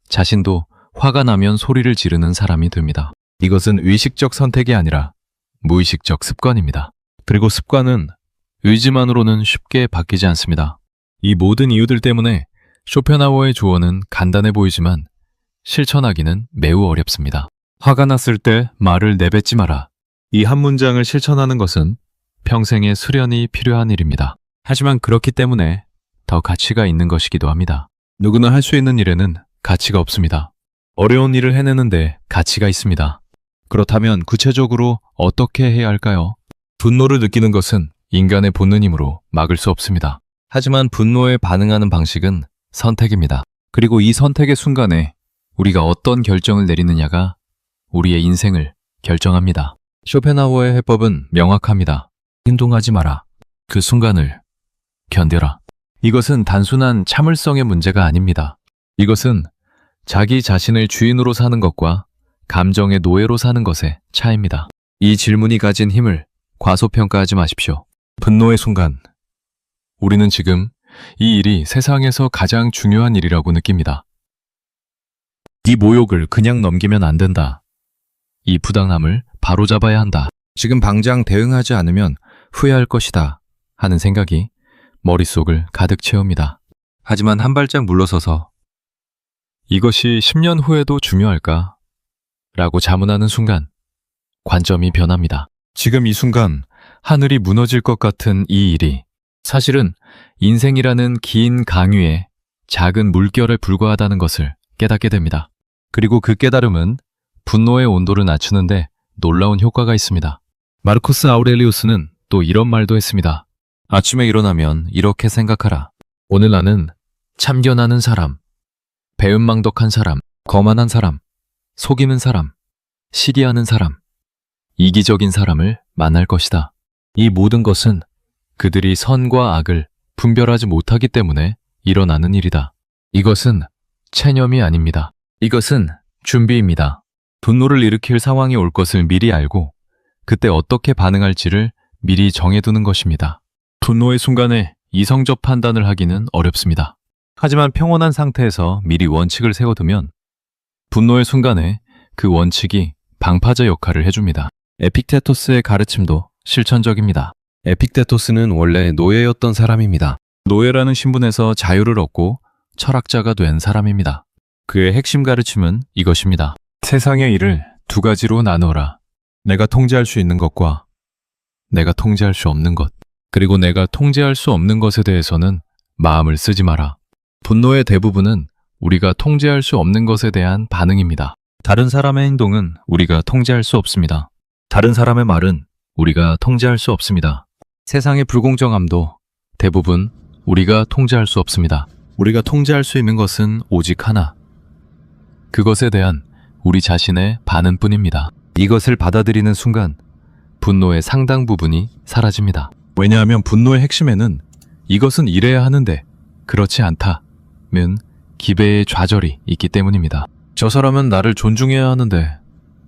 자신도 화가 나면 소리를 지르는 사람이 됩니다. 이것은 의식적 선택이 아니라 무의식적 습관입니다. 그리고 습관은 의지만으로는 쉽게 바뀌지 않습니다. 이 모든 이유들 때문에 쇼펜하우어의 조언은 간단해 보이지만 실천하기는 매우 어렵습니다. 화가 났을 때 말을 내뱉지 마라. 이 한 문장을 실천하는 것은 평생의 수련이 필요한 일입니다. 하지만 그렇기 때문에 더 가치가 있는 것이기도 합니다. 누구나 할 수 있는 일에는 가치가 없습니다. 어려운 일을 해내는데 가치가 있습니다. 그렇다면 구체적으로 어떻게 해야 할까요? 분노를 느끼는 것은 인간의 본능이므로 막을 수 없습니다. 하지만 분노에 반응하는 방식은 선택입니다. 그리고 이 선택의 순간에 우리가 어떤 결정을 내리느냐가 우리의 인생을 결정합니다. 쇼펜하우어의 해법은 명확합니다. 행동하지 마라. 그 순간을 견뎌라. 이것은 단순한 참을성의 문제가 아닙니다. 이것은 자기 자신을 주인으로 사는 것과 감정의 노예로 사는 것의 차이입니다. 이 질문이 가진 힘을 과소평가하지 마십시오. 분노의 순간, 우리는 지금 이 일이 세상에서 가장 중요한 일이라고 느낍니다. 이 모욕을 그냥 넘기면 안 된다. 이 부당함을 바로잡아야 한다. 지금 당장 대응하지 않으면 후회할 것이다 하는 생각이 머릿속을 가득 채웁니다. 하지만 한 발짝 물러서서 이것이 10년 후에도 중요할까? 라고 자문하는 순간 관점이 변합니다. 지금 이 순간 하늘이 무너질 것 같은 이 일이 사실은 인생이라는 긴 강유에 작은 물결에 불과하다는 것을 깨닫게 됩니다. 그리고 그 깨달음은 분노의 온도를 낮추는데 놀라운 효과가 있습니다. 마르쿠스 아우렐리우스는 또 이런 말도 했습니다. 아침에 일어나면 이렇게 생각하라. 오늘 나는 참견하는 사람, 배은망덕한 사람, 거만한 사람, 속이는 사람, 시기하는 사람, 이기적인 사람을 만날 것이다. 이 모든 것은 그들이 선과 악을 분별하지 못하기 때문에 일어나는 일이다. 이것은 체념이 아닙니다. 이것은 준비입니다. 분노를 일으킬 상황이 올 것을 미리 알고 그때 어떻게 반응할지를 미리 정해두는 것입니다. 분노의 순간에 이성적 판단을 하기는 어렵습니다. 하지만 평온한 상태에서 미리 원칙을 세워두면 분노의 순간에 그 원칙이 방파제 역할을 해줍니다. 에픽테토스의 가르침도 실천적입니다. 에픽테토스는 원래 노예였던 사람입니다. 노예라는 신분에서 자유를 얻고 철학자가 된 사람입니다. 그의 핵심 가르침은 이것입니다. 세상의 일을 두 가지로 나누어라. 내가 통제할 수 있는 것과 내가 통제할 수 없는 것. 그리고 내가 통제할 수 없는 것에 대해서는 마음을 쓰지 마라. 분노의 대부분은 우리가 통제할 수 없는 것에 대한 반응입니다. 다른 사람의 행동은 우리가 통제할 수 없습니다. 다른 사람의 말은 우리가 통제할 수 없습니다. 세상의 불공정함도 대부분 우리가 통제할 수 없습니다. 우리가 통제할 수 있는 것은 오직 하나. 그것에 대한 우리 자신의 반응뿐입니다. 이것을 받아들이는 순간 분노의 상당 부분이 사라집니다. 왜냐하면 분노의 핵심에는 이것은 이래야 하는데 그렇지 않다는 기배의 좌절이 있기 때문입니다. 저 사람은 나를 존중해야 하는데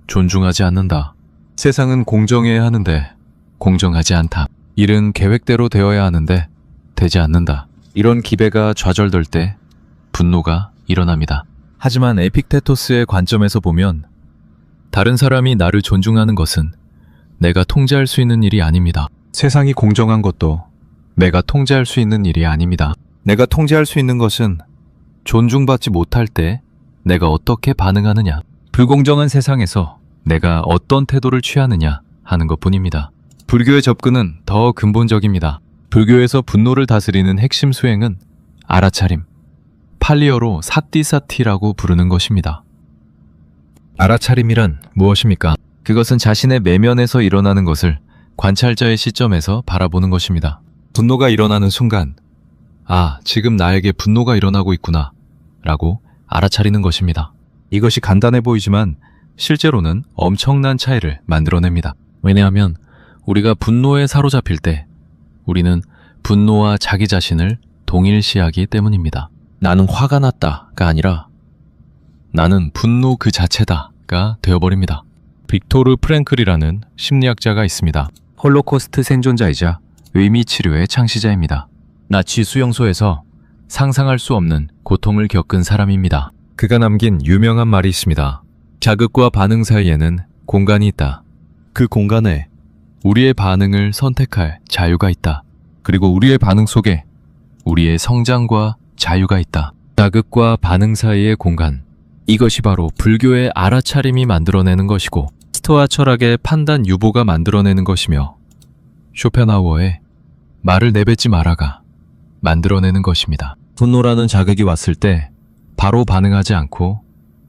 존중하지 않는다. 세상은 공정해야 하는데 공정하지 않다. 일은 계획대로 되어야 하는데 되지 않는다. 이런 기배가 좌절될 때 분노가 일어납니다. 하지만 에픽테토스의 관점에서 보면 다른 사람이 나를 존중하는 것은 내가 통제할 수 있는 일이 아닙니다. 세상이 공정한 것도 내가 통제할 수 있는 일이 아닙니다. 내가 통제할 수 있는 것은 존중받지 못할 때 내가 어떻게 반응하느냐, 불공정한 세상에서 내가 어떤 태도를 취하느냐 하는 것뿐입니다. 불교의 접근은 더 근본적입니다. 불교에서 분노를 다스리는 핵심 수행은 알아차림, 팔리어로 사띠사티라고 부르는 것입니다. 알아차림이란 무엇입니까? 그것은 자신의 내면에서 일어나는 것을 관찰자의 시점에서 바라보는 것입니다. 분노가 일어나는 순간, 아, 지금 나에게 분노가 일어나고 있구나 라고 알아차리는 것입니다. 이것이 간단해 보이지만 실제로는 엄청난 차이를 만들어냅니다. 왜냐하면 우리가 분노에 사로잡힐 때 우리는 분노와 자기 자신을 동일시하기 때문입니다. 나는 화가 났다가 아니라 나는 분노 그 자체다가 되어버립니다. 빅토르 프랭클이라는 심리학자가 있습니다. 홀로코스트 생존자이자 의미치료의 창시자입니다. 나치 수용소에서 상상할 수 없는 고통을 겪은 사람입니다. 그가 남긴 유명한 말이 있습니다. 자극과 반응 사이에는 공간이 있다. 그 공간에 우리의 반응을 선택할 자유가 있다. 그리고 우리의 반응 속에 우리의 성장과 자유가 있다. 자극과 반응 사이의 공간. 이것이 바로 불교의 알아차림이 만들어내는 것이고 스토아 철학의 판단 유보가 만들어내는 것이며 쇼펜하우어의 말을 내뱉지 마라가 만들어내는 것입니다. 분노라는 자극이 왔을 때 바로 반응하지 않고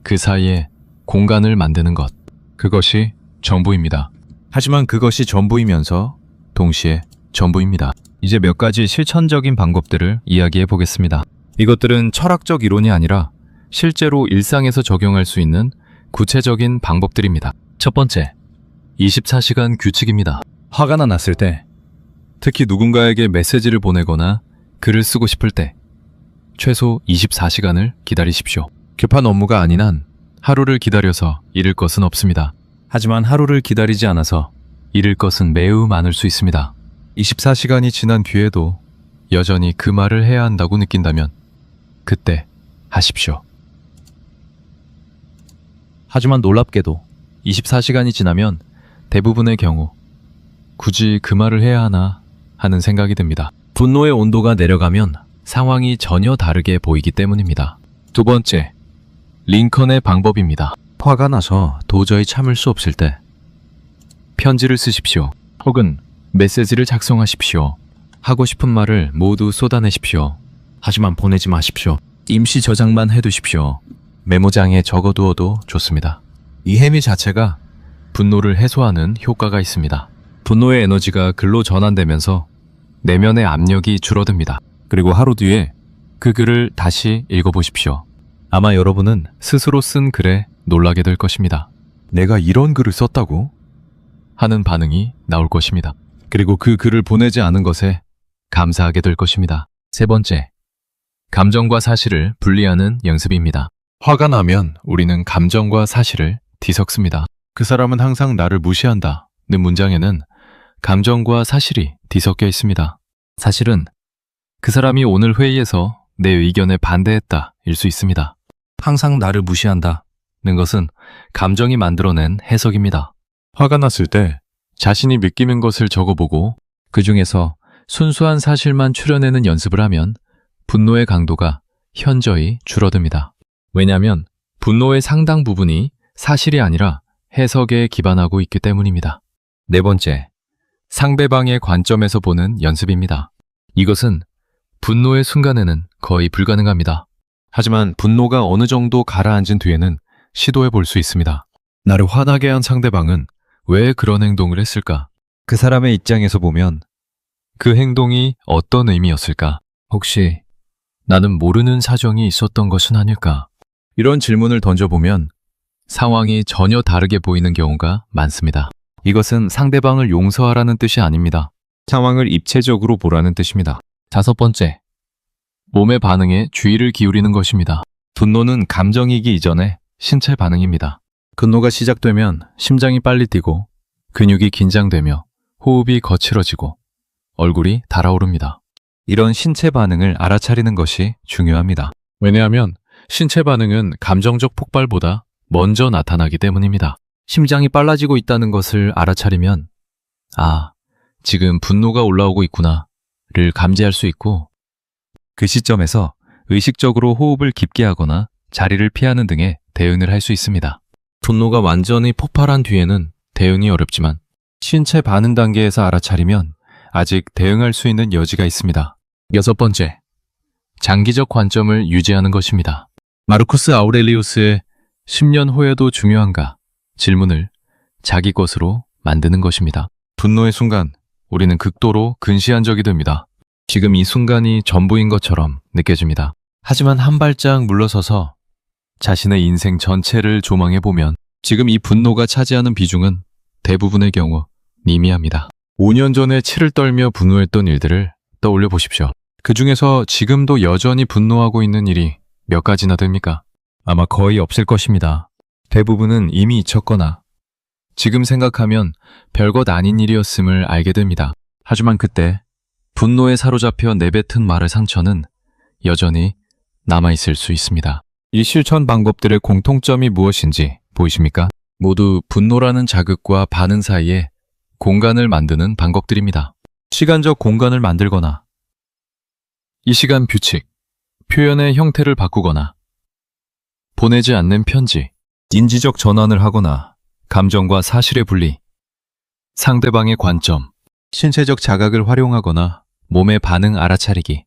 그 사이에 공간을 만드는 것. 그것이 전부입니다. 하지만 그것이 전부이면서 동시에 전부입니다. 이제 몇 가지 실천적인 방법들을 이야기해 보겠습니다. 이것들은 철학적 이론이 아니라 실제로 일상에서 적용할 수 있는 구체적인 방법들입니다. 첫 번째, 24시간 규칙입니다. 화가 났을 때, 특히 누군가에게 메시지를 보내거나 글을 쓰고 싶을 때 최소 24시간을 기다리십시오. 급한 업무가 아닌 한 하루를 기다려서 잃을 것은 없습니다. 하지만 하루를 기다리지 않아서 잃을 것은 매우 많을 수 있습니다. 24시간이 지난 뒤에도 여전히 그 말을 해야 한다고 느낀다면 그때 하십시오. 하지만 놀랍게도 24시간이 지나면 대부분의 경우 굳이 그 말을 해야 하나 하는 생각이 듭니다. 분노의 온도가 내려가면 상황이 전혀 다르게 보이기 때문입니다. 두 번째, 링컨의 방법입니다. 화가 나서 도저히 참을 수 없을 때 편지를 쓰십시오. 혹은 메시지를 작성하십시오. 하고 싶은 말을 모두 쏟아내십시오. 하지만 보내지 마십시오. 임시 저장만 해두십시오. 메모장에 적어두어도 좋습니다. 이 행위 자체가 분노를 해소하는 효과가 있습니다. 분노의 에너지가 글로 전환되면서 내면의 압력이 줄어듭니다. 그리고 하루 뒤에 그 글을 다시 읽어보십시오. 아마 여러분은 스스로 쓴 글에 놀라게 될 것입니다. 내가 이런 글을 썼다고? 하는 반응이 나올 것입니다. 그리고 그 글을 보내지 않은 것에 감사하게 될 것입니다. 세 번째, 감정과 사실을 분리하는 연습입니다. 화가 나면 우리는 감정과 사실을 뒤섞습니다. 그 사람은 항상 나를 무시한다는 문장에는 감정과 사실이 뒤섞여 있습니다. 사실은 그 사람이 오늘 회의에서 내 의견에 반대했다 일 수 있습니다. 항상 나를 무시한다는 것은 감정이 만들어낸 해석입니다. 화가 났을 때 자신이 느끼는 것을 적어보고 그 중에서 순수한 사실만 추려내는 연습을 하면 분노의 강도가 현저히 줄어듭니다. 왜냐하면 분노의 상당 부분이 사실이 아니라 해석에 기반하고 있기 때문입니다. 네 번째, 상대방의 관점에서 보는 연습입니다. 이것은 분노의 순간에는 거의 불가능합니다. 하지만 분노가 어느 정도 가라앉은 뒤에는 시도해 볼 수 있습니다. 나를 화나게 한 상대방은 왜 그런 행동을 했을까? 그 사람의 입장에서 보면 그 행동이 어떤 의미였을까? 혹시 나는 모르는 사정이 있었던 것은 아닐까? 이런 질문을 던져보면 상황이 전혀 다르게 보이는 경우가 많습니다. 이것은 상대방을 용서하라는 뜻이 아닙니다. 상황을 입체적으로 보라는 뜻입니다. 다섯 번째, 몸의 반응에 주의를 기울이는 것입니다. 분노는 감정이기 이전에 신체 반응입니다. 분노가 시작되면 심장이 빨리 뛰고 근육이 긴장되며 호흡이 거칠어지고 얼굴이 달아오릅니다. 이런 신체 반응을 알아차리는 것이 중요합니다. 왜냐하면 신체 반응은 감정적 폭발보다 먼저 나타나기 때문입니다. 심장이 빨라지고 있다는 것을 알아차리면 아, 지금 분노가 올라오고 있구나 감지할 수 있고 그 시점에서 의식적으로 호흡을 깊게 하거나 자리를 피하는 등의 대응을 할 수 있습니다. 분노가 완전히 폭발한 뒤에는 대응이 어렵지만 신체 반응 단계에서 알아차리면 아직 대응할 수 있는 여지가 있습니다. 6번째, 장기적 관점을 유지하는 것입니다. 마르쿠스 아우렐리우스의 10년 후에도 중요한가 질문을 자기 것으로 만드는 것입니다. 분노의 순간 우리는 극도로 근시안적이 됩니다. 지금 이 순간이 전부인 것처럼 느껴집니다. 하지만 한 발짝 물러서서 자신의 인생 전체를 조망해보면 지금 이 분노가 차지하는 비중은 대부분의 경우 미미합니다. 5년 전에 치를 떨며 분노했던 일들을 떠올려 보십시오. 그 중에서 지금도 여전히 분노하고 있는 일이 몇 가지나 됩니까? 아마 거의 없을 것입니다. 대부분은 이미 잊혔거나 지금 생각하면 별것 아닌 일이었음을 알게 됩니다. 하지만 그때 분노에 사로잡혀 내뱉은 말의 상처는 여전히 남아있을 수 있습니다. 이 실천 방법들의 공통점이 무엇인지 보이십니까? 모두 분노라는 자극과 반응 사이에 공간을 만드는 방법들입니다. 시간적 공간을 만들거나 이 시간 규칙, 표현의 형태를 바꾸거나 보내지 않는 편지, 인지적 전환을 하거나 감정과 사실의 분리, 상대방의 관점, 신체적 자각을 활용하거나 몸의 반응 알아차리기,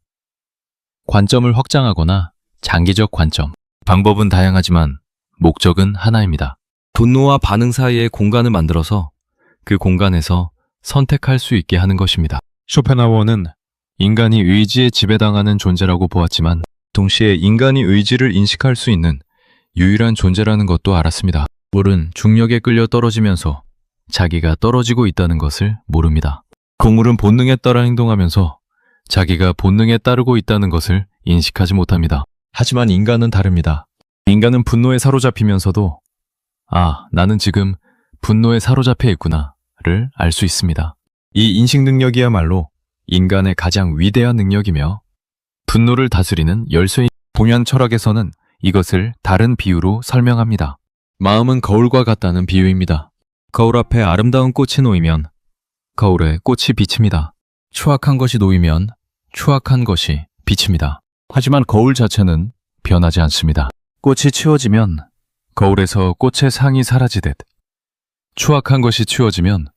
관점을 확장하거나 장기적 관점. 방법은 다양하지만 목적은 하나입니다. 분노와 반응 사이에 공간을 만들어서 그 공간에서 선택할 수 있게 하는 것입니다. 쇼펜하우어는 인간이 의지에 지배당하는 존재라고 보았지만 동시에 인간이 의지를 인식할 수 있는 유일한 존재라는 것도 알았습니다. 물은 중력에 끌려 떨어지면서 자기가 떨어지고 있다는 것을 모릅니다. 동물은 본능에 따라 행동하면서 자기가 본능에 따르고 있다는 것을 인식하지 못합니다. 하지만 인간은 다릅니다. 인간은 분노에 사로잡히면서도 나는 지금 분노에 사로잡혀 있구나를 알 수 있습니다. 이 인식 능력이야말로 인간의 가장 위대한 능력이며 분노를 다스리는 열쇠인 동양 철학에서는 이것을 다른 비유로 설명합니다. 마음은 거울과 같다는 비유입니다. 거울 앞에 아름다운 꽃이 놓이면 거울에 꽃이 비칩니다. 추악한 것이 놓이면 추악한 것이 비칩니다. 하지만 거울 자체는 변하지 않습니다. 꽃이 치워지면 거울에서 꽃의 상이 사라지듯 추악한 것이 치워지면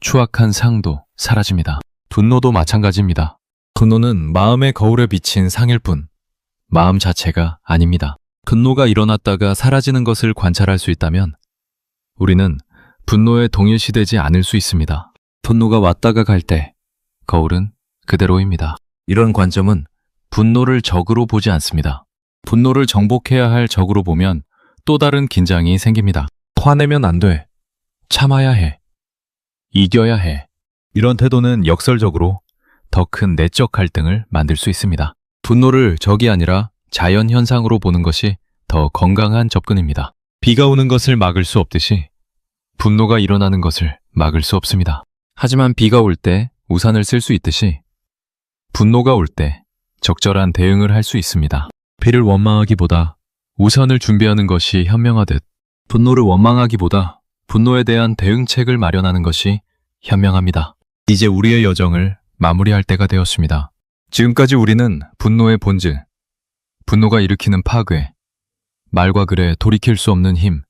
추악한 상도 사라집니다. 분노도 마찬가지입니다. 분노는 마음의 거울에 비친 상일 뿐 마음 자체가 아닙니다. 분노가 일어났다가 사라지는 것을 관찰할 수 있다면 우리는 분노에 동일시되지 않을 수 있습니다. 분노가 왔다가 갈 때 거울은 그대로입니다. 이런 관점은 분노를 적으로 보지 않습니다. 분노를 정복해야 할 적으로 보면 또 다른 긴장이 생깁니다. 화내면 안 돼. 참아야 해. 이겨야 해. 이런 태도는 역설적으로 더 큰 내적 갈등을 만들 수 있습니다. 분노를 적이 아니라 자연 현상으로 보는 것이 더 건강한 접근입니다. 비가 오는 것을 막을 수 없듯이 분노가 일어나는 것을 막을 수 없습니다. 하지만 비가 올 때 우산을 쓸 수 있듯이 분노가 올 때 적절한 대응을 할 수 있습니다. 비를 원망하기보다 우산을 준비하는 것이 현명하듯 분노를 원망하기보다 분노에 대한 대응책을 마련하는 것이 현명합니다. 이제 우리의 여정을 마무리할 때가 되었습니다. 지금까지 우리는 분노의 본질, 분노가 일으키는 파괴, 말과 글에 돌이킬 수 없는 힘,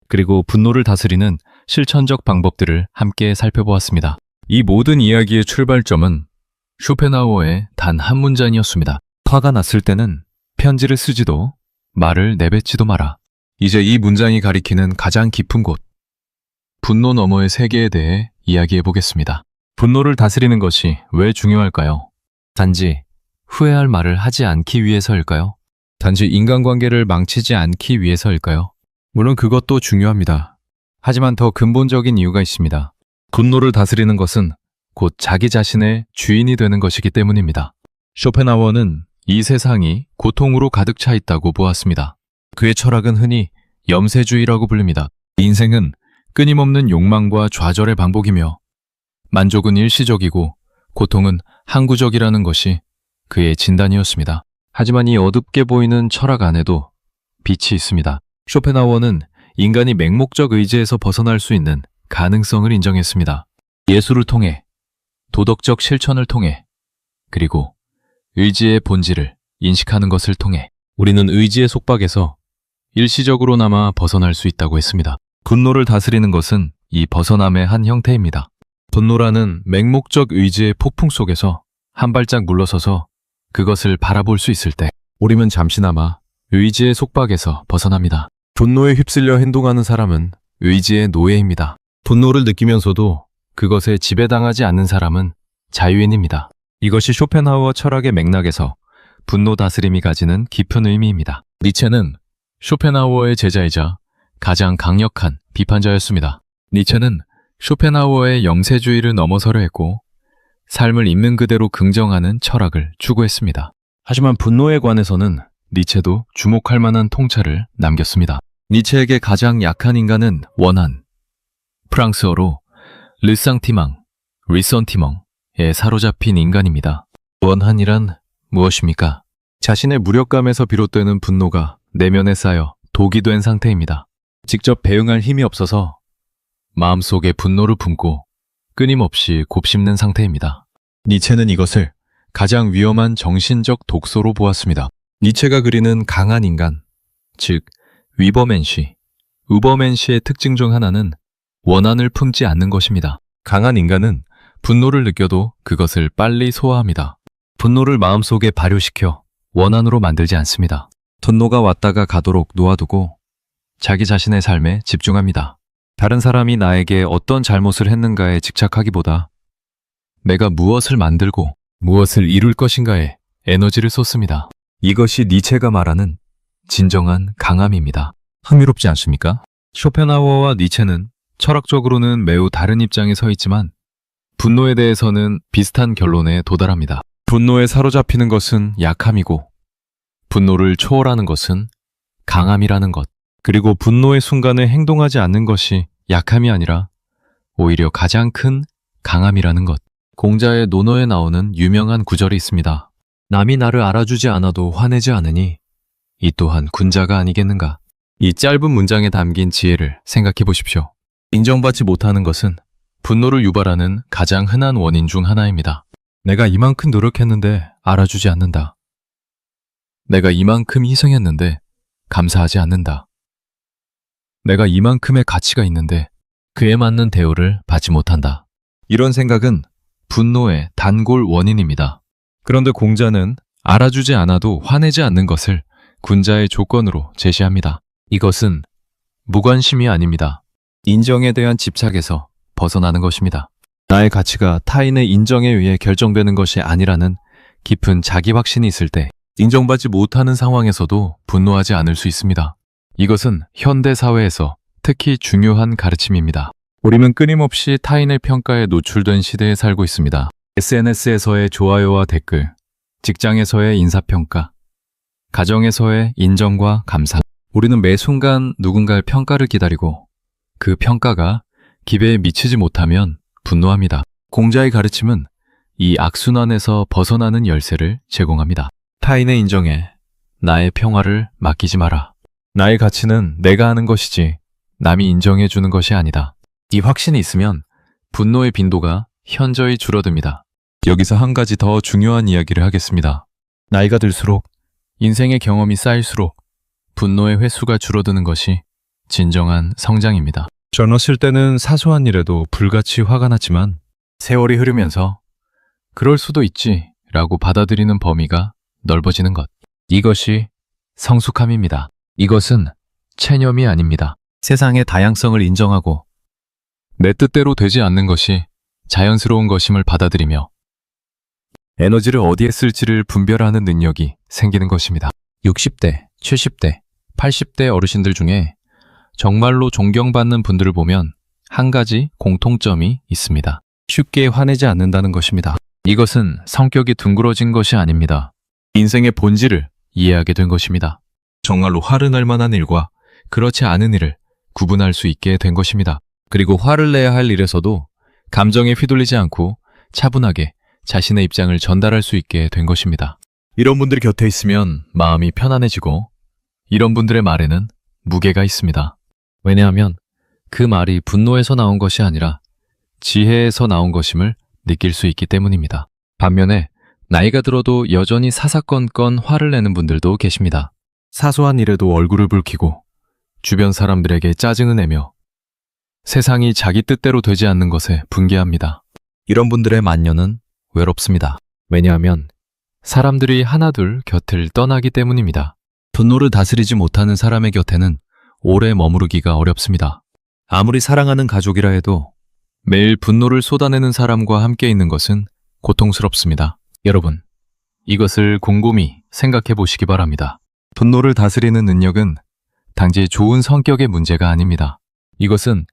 그리고 분노를 다스리는 실천적 방법들을 함께 살펴보았습니다. 이 모든 이야기의 출발점은 쇼펜하우어의 단 한 문장이었습니다. 화가 났을 때는 편지를 쓰지도 말을 내뱉지도 마라. 이제 이 문장이 가리키는 가장 깊은 곳, 분노 너머의 세계에 대해 이야기해 보겠습니다. 분노를 다스리는 것이 왜 중요할까요? 단지 후회할 말을 하지 않기 위해서일까요? 단지 인간관계를 망치지 않기 위해서일까요? 물론 그것도 중요합니다. 하지만 더 근본적인 이유가 있습니다. 분노를 다스리는 것은 곧 자기 자신의 주인이 되는 것이기 때문입니다. 쇼펜하우어는 이 세상이 고통으로 가득 차 있다고 보았습니다. 그의 철학은 흔히 염세주의라고 불립니다. 인생은 끊임없는 욕망과 좌절의 반복이며 만족은 일시적이고 고통은 항구적이라는 것이 그의 진단이었습니다. 하지만 이 어둡게 보이는 철학 안에도 빛이 있습니다. 쇼펜하우어는 인간이 맹목적 의지에서 벗어날 수 있는 가능성을 인정했습니다. 예술을 통해, 도덕적 실천을 통해, 그리고 의지의 본질을 인식하는 것을 통해 우리는 의지의 속박에서 일시적으로나마 벗어날 수 있다고 했습니다. 분노를 다스리는 것은 이 벗어남의 한 형태입니다. 분노라는 맹목적 의지의 폭풍 속에서 한 발짝 물러서서 그것을 바라볼 수 있을 때 우리는 잠시나마 의지의 속박에서 벗어납니다. 분노에 휩쓸려 행동하는 사람은 의지의 노예입니다. 분노를 느끼면서도 그것에 지배당하지 않는 사람은 자유인입니다. 이것이 쇼펜하우어 철학의 맥락에서 분노 다스림이 가지는 깊은 의미입니다. 니체는 쇼펜하우어의 제자이자 가장 강력한 비판자였습니다. 니체는 쇼펜하우어의 영세주의를 넘어서려 했고 삶을 있는 그대로 긍정하는 철학을 추구했습니다. 하지만 분노에 관해서는 니체도 주목할 만한 통찰을 남겼습니다. 니체에게 가장 약한 인간은 원한, 프랑스어로 르상티망, 리선티멍에 사로잡힌 인간입니다. 원한이란 무엇입니까? 자신의 무력감에서 비롯되는 분노가 내면에 쌓여 독이 된 상태입니다. 직접 배응할 힘이 없어서 마음속에 분노를 품고 끊임없이 곱씹는 상태입니다. 니체는 이것을 가장 위험한 정신적 독소로 보았습니다. 니체가 그리는 강한 인간, 즉 위버맨시, 우버맨시의 특징 중 하나는 원한을 품지 않는 것입니다. 강한 인간은 분노를 느껴도 그것을 빨리 소화합니다. 분노를 마음속에 발효시켜 원한으로 만들지 않습니다. 분노가 왔다가 가도록 놓아두고 자기 자신의 삶에 집중합니다. 다른 사람이 나에게 어떤 잘못을 했는가에 집착하기보다 내가 무엇을 만들고 무엇을 이룰 것인가에 에너지를 쏟습니다. 이것이 니체가 말하는 진정한 강함입니다. 흥미롭지 않습니까? 쇼펜하우어와 니체는 철학적으로는 매우 다른 입장에 서 있지만 분노에 대해서는 비슷한 결론에 도달합니다. 분노에 사로잡히는 것은 약함이고 분노를 초월하는 것은 강함이라는 것. 그리고 분노의 순간에 행동하지 않는 것이 약함이 아니라 오히려 가장 큰 강함이라는 것. 공자의 논어에 나오는 유명한 구절이 있습니다. 남이 나를 알아주지 않아도 화내지 않으니 이 또한 군자가 아니겠는가. 이 짧은 문장에 담긴 지혜를 생각해 보십시오. 인정받지 못하는 것은 분노를 유발하는 가장 흔한 원인 중 하나입니다. 내가 이만큼 노력했는데 알아주지 않는다. 내가 이만큼 희생했는데 감사하지 않는다. 내가 이만큼의 가치가 있는데 그에 맞는 대우를 받지 못한다. 이런 생각은 분노의 단골 원인입니다. 그런데 공자는 알아주지 않아도 화내지 않는 것을 군자의 조건으로 제시합니다. 이것은 무관심이 아닙니다. 인정에 대한 집착에서 벗어나는 것입니다. 나의 가치가 타인의 인정에 의해 결정되는 것이 아니라는 깊은 자기 확신이 있을 때 인정받지 못하는 상황에서도 분노하지 않을 수 있습니다. 이것은 현대 사회에서 특히 중요한 가르침입니다. 우리는 끊임없이 타인의 평가에 노출된 시대에 살고 있습니다. SNS에서의 좋아요와 댓글, 직장에서의 인사평가, 가정에서의 인정과 감사. 우리는 매 순간 누군가의 평가를 기다리고 그 평가가 기회에 미치지 못하면 분노합니다. 공자의 가르침은 이 악순환에서 벗어나는 열쇠를 제공합니다. 타인의 인정에 나의 평화를 맡기지 마라. 나의 가치는 내가 하는 것이지 남이 인정해 주는 것이 아니다. 이 확신이 있으면 분노의 빈도가 현저히 줄어듭니다. 여기서 한 가지 더 중요한 이야기를 하겠습니다. 나이가 들수록 인생의 경험이 쌓일수록 분노의 횟수가 줄어드는 것이 진정한 성장입니다. 젊었을 때는 사소한 일에도 불같이 화가 났지만 세월이 흐르면서 그럴 수도 있지 라고 받아들이는 범위가 넓어지는 것. 이것이 성숙함입니다. 이것은 체념이 아닙니다. 세상의 다양성을 인정하고 내 뜻대로 되지 않는 것이 자연스러운 것임을 받아들이며 에너지를 어디에 쓸지를 분별하는 능력이 생기는 것입니다. 60대, 70대, 80대 어르신들 중에 정말로 존경받는 분들을 보면 한 가지 공통점이 있습니다. 쉽게 화내지 않는다는 것입니다. 이것은 성격이 둥그러진 것이 아닙니다. 인생의 본질을 이해하게 된 것입니다. 정말로 화를 낼 만한 일과 그렇지 않은 일을 구분할 수 있게 된 것입니다. 그리고 화를 내야 할 일에서도 감정에 휘둘리지 않고 차분하게 자신의 입장을 전달할 수 있게 된 것입니다. 이런 분들이 곁에 있으면 마음이 편안해지고 이런 분들의 말에는 무게가 있습니다. 왜냐하면 그 말이 분노에서 나온 것이 아니라 지혜에서 나온 것임을 느낄 수 있기 때문입니다. 반면에 나이가 들어도 여전히 사사건건 화를 내는 분들도 계십니다. 사소한 일에도 얼굴을 붉히고 주변 사람들에게 짜증을 내며 세상이 자기 뜻대로 되지 않는 것에 분개합니다. 이런 분들의 만년은 외롭습니다. 왜냐하면 사람들이 하나둘 곁을 떠나기 때문입니다. 분노를 다스리지 못하는 사람의 곁에는 오래 머무르기가 어렵습니다. 아무리 사랑하는 가족이라 해도 매일 분노를 쏟아내는 사람과 함께 있는 것은 고통스럽습니다. 여러분, 이것을 곰곰이 생각해 보시기 바랍니다. 분노를 다스리는 능력은 단지 좋은 성격의 문제가 아닙니다. 이것은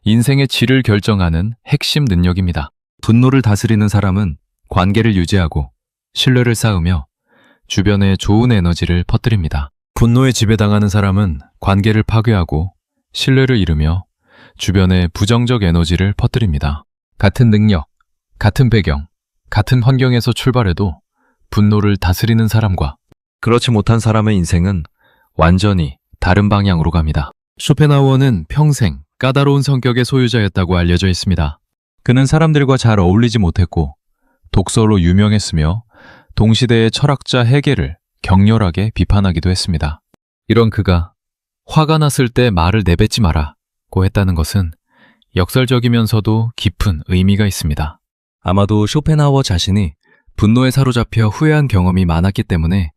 인생의 질을 결정하는 핵심 능력입니다. 분노를 다스리는 사람은 관계를 유지하고 신뢰를 쌓으며 주변에 좋은 에너지를 퍼뜨립니다. 분노에 지배당하는 사람은 관계를 파괴하고 신뢰를 잃으며 주변에 부정적 에너지를 퍼뜨립니다. 같은 능력, 같은 배경, 같은 환경에서 출발해도 분노를 다스리는 사람과 그렇지 못한 사람의 인생은 완전히 다른 방향으로 갑니다. 쇼펜하우어는 평생 까다로운 성격의 소유자였다고 알려져 있습니다. 그는 사람들과 잘 어울리지 못했고 독서로 유명했으며 동시대의 철학자 헤겔을 격렬하게 비판하기도 했습니다. 이런 그가 화가 났을 때 말을 내뱉지 마라고 했다는 것은 역설적이면서도 깊은 의미가 있습니다. 아마도 쇼펜하우어 자신이 분노에 사로잡혀 후회한 경험이 많았기 때문에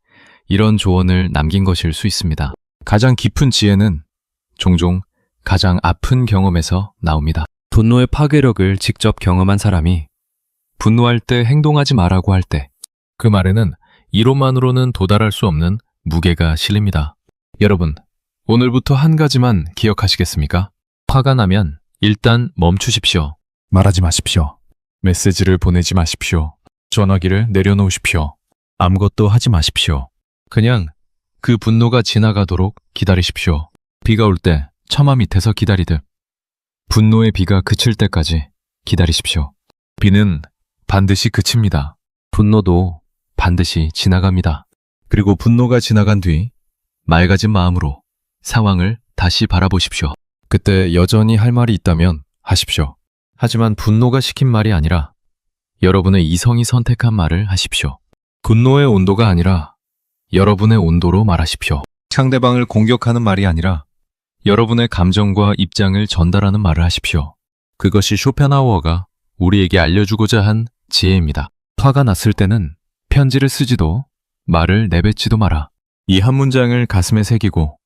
이런 조언을 남긴 것일 수 있습니다. 가장 깊은 지혜는 종종 가장 아픈 경험에서 나옵니다. 분노의 파괴력을 직접 경험한 사람이 분노할 때 행동하지 말라고 할 때 그 말에는 이론만으로는 도달할 수 없는 무게가 실립니다. 여러분, 오늘부터 한 가지만 기억하시겠습니까? 화가 나면 일단 멈추십시오. 말하지 마십시오. 메시지를 보내지 마십시오. 전화기를 내려놓으십시오. 아무것도 하지 마십시오. 그냥 그 분노가 지나가도록 기다리십시오. 비가 올 때 처마 밑에서 기다리듯 분노의 비가 그칠 때까지 기다리십시오. 비는 반드시 그칩니다. 분노도 반드시 지나갑니다. 그리고 분노가 지나간 뒤 맑아진 마음으로 상황을 다시 바라보십시오. 그때 여전히 할 말이 있다면 하십시오. 하지만 분노가 시킨 말이 아니라 여러분의 이성이 선택한 말을 하십시오. 분노의 온도가 아니라 여러분의 온도로 말하십시오. 상대방을 공격하는 말이 아니라 여러분의 감정과 입장을 전달하는 말을 하십시오. 그것이 쇼펜하우어가 우리에게 알려주고자 한 지혜입니다. 화가 났을 때는 편지를 쓰지도 말을 내뱉지도 마라. 이 한 문장을 가슴에 새기고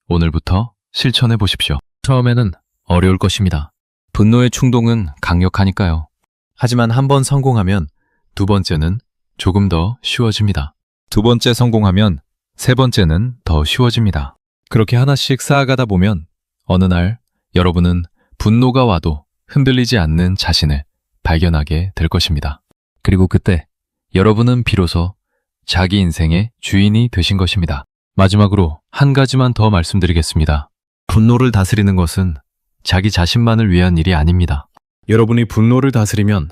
오늘부터 실천해 보십시오. 처음에는 어려울 것입니다. 분노의 충동은 강력하니까요. 하지만 한 번 성공하면 두 번째는 조금 더 쉬워집니다. 두 번째 성공하면 세 번째는 더 쉬워집니다. 그렇게 하나씩 쌓아가다 보면 어느 날 여러분은 분노가 와도 흔들리지 않는 자신을 발견하게 될 것입니다. 그리고 그때 여러분은 비로소 자기 인생의 주인이 되신 것입니다. 마지막으로 한 가지만 더 말씀드리겠습니다. 분노를 다스리는 것은 자기 자신만을 위한 일이 아닙니다. 여러분이 분노를 다스리면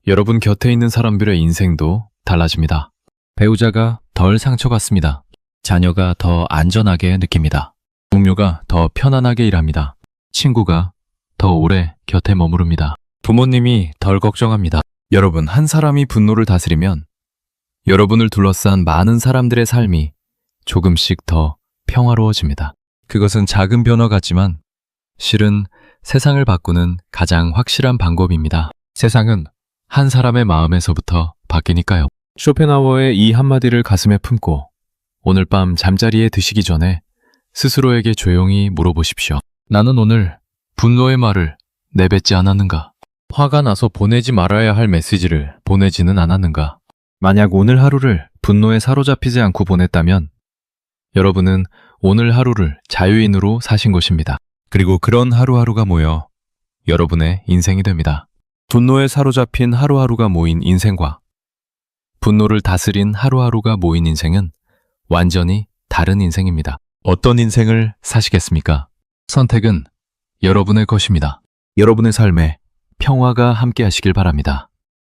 여러분 곁에 있는 사람들의 인생도 달라집니다. 배우자가 덜 상처받습니다. 자녀가 더 안전하게 느낍니다. 동료가 더 편안하게 일합니다. 친구가 더 오래 곁에 머무릅니다. 부모님이 덜 걱정합니다. 여러분, 한 사람이 분노를 다스리면 여러분을 둘러싼 많은 사람들의 삶이 조금씩 더 평화로워집니다. 그것은 작은 변화 같지만 실은 세상을 바꾸는 가장 확실한 방법입니다. 세상은 한 사람의 마음에서부터 바뀌니까요. 쇼펜하우어의 이 한마디를 가슴에 품고 오늘 밤 잠자리에 드시기 전에 스스로에게 조용히 물어보십시오. 나는 오늘 분노의 말을 내뱉지 않았는가? 화가 나서 보내지 말아야 할 메시지를 보내지는 않았는가? 만약 오늘 하루를 분노에 사로잡히지 않고 보냈다면 여러분은 오늘 하루를 자유인으로 사신 것입니다. 그리고 그런 하루하루가 모여 여러분의 인생이 됩니다. 분노에 사로잡힌 하루하루가 모인 인생과 분노를 다스린 하루하루가 모인 인생은 완전히 다른 인생입니다. 어떤 인생을 사시겠습니까? 선택은 여러분의 것입니다. 여러분의 삶에 평화가 함께 하시길 바랍니다.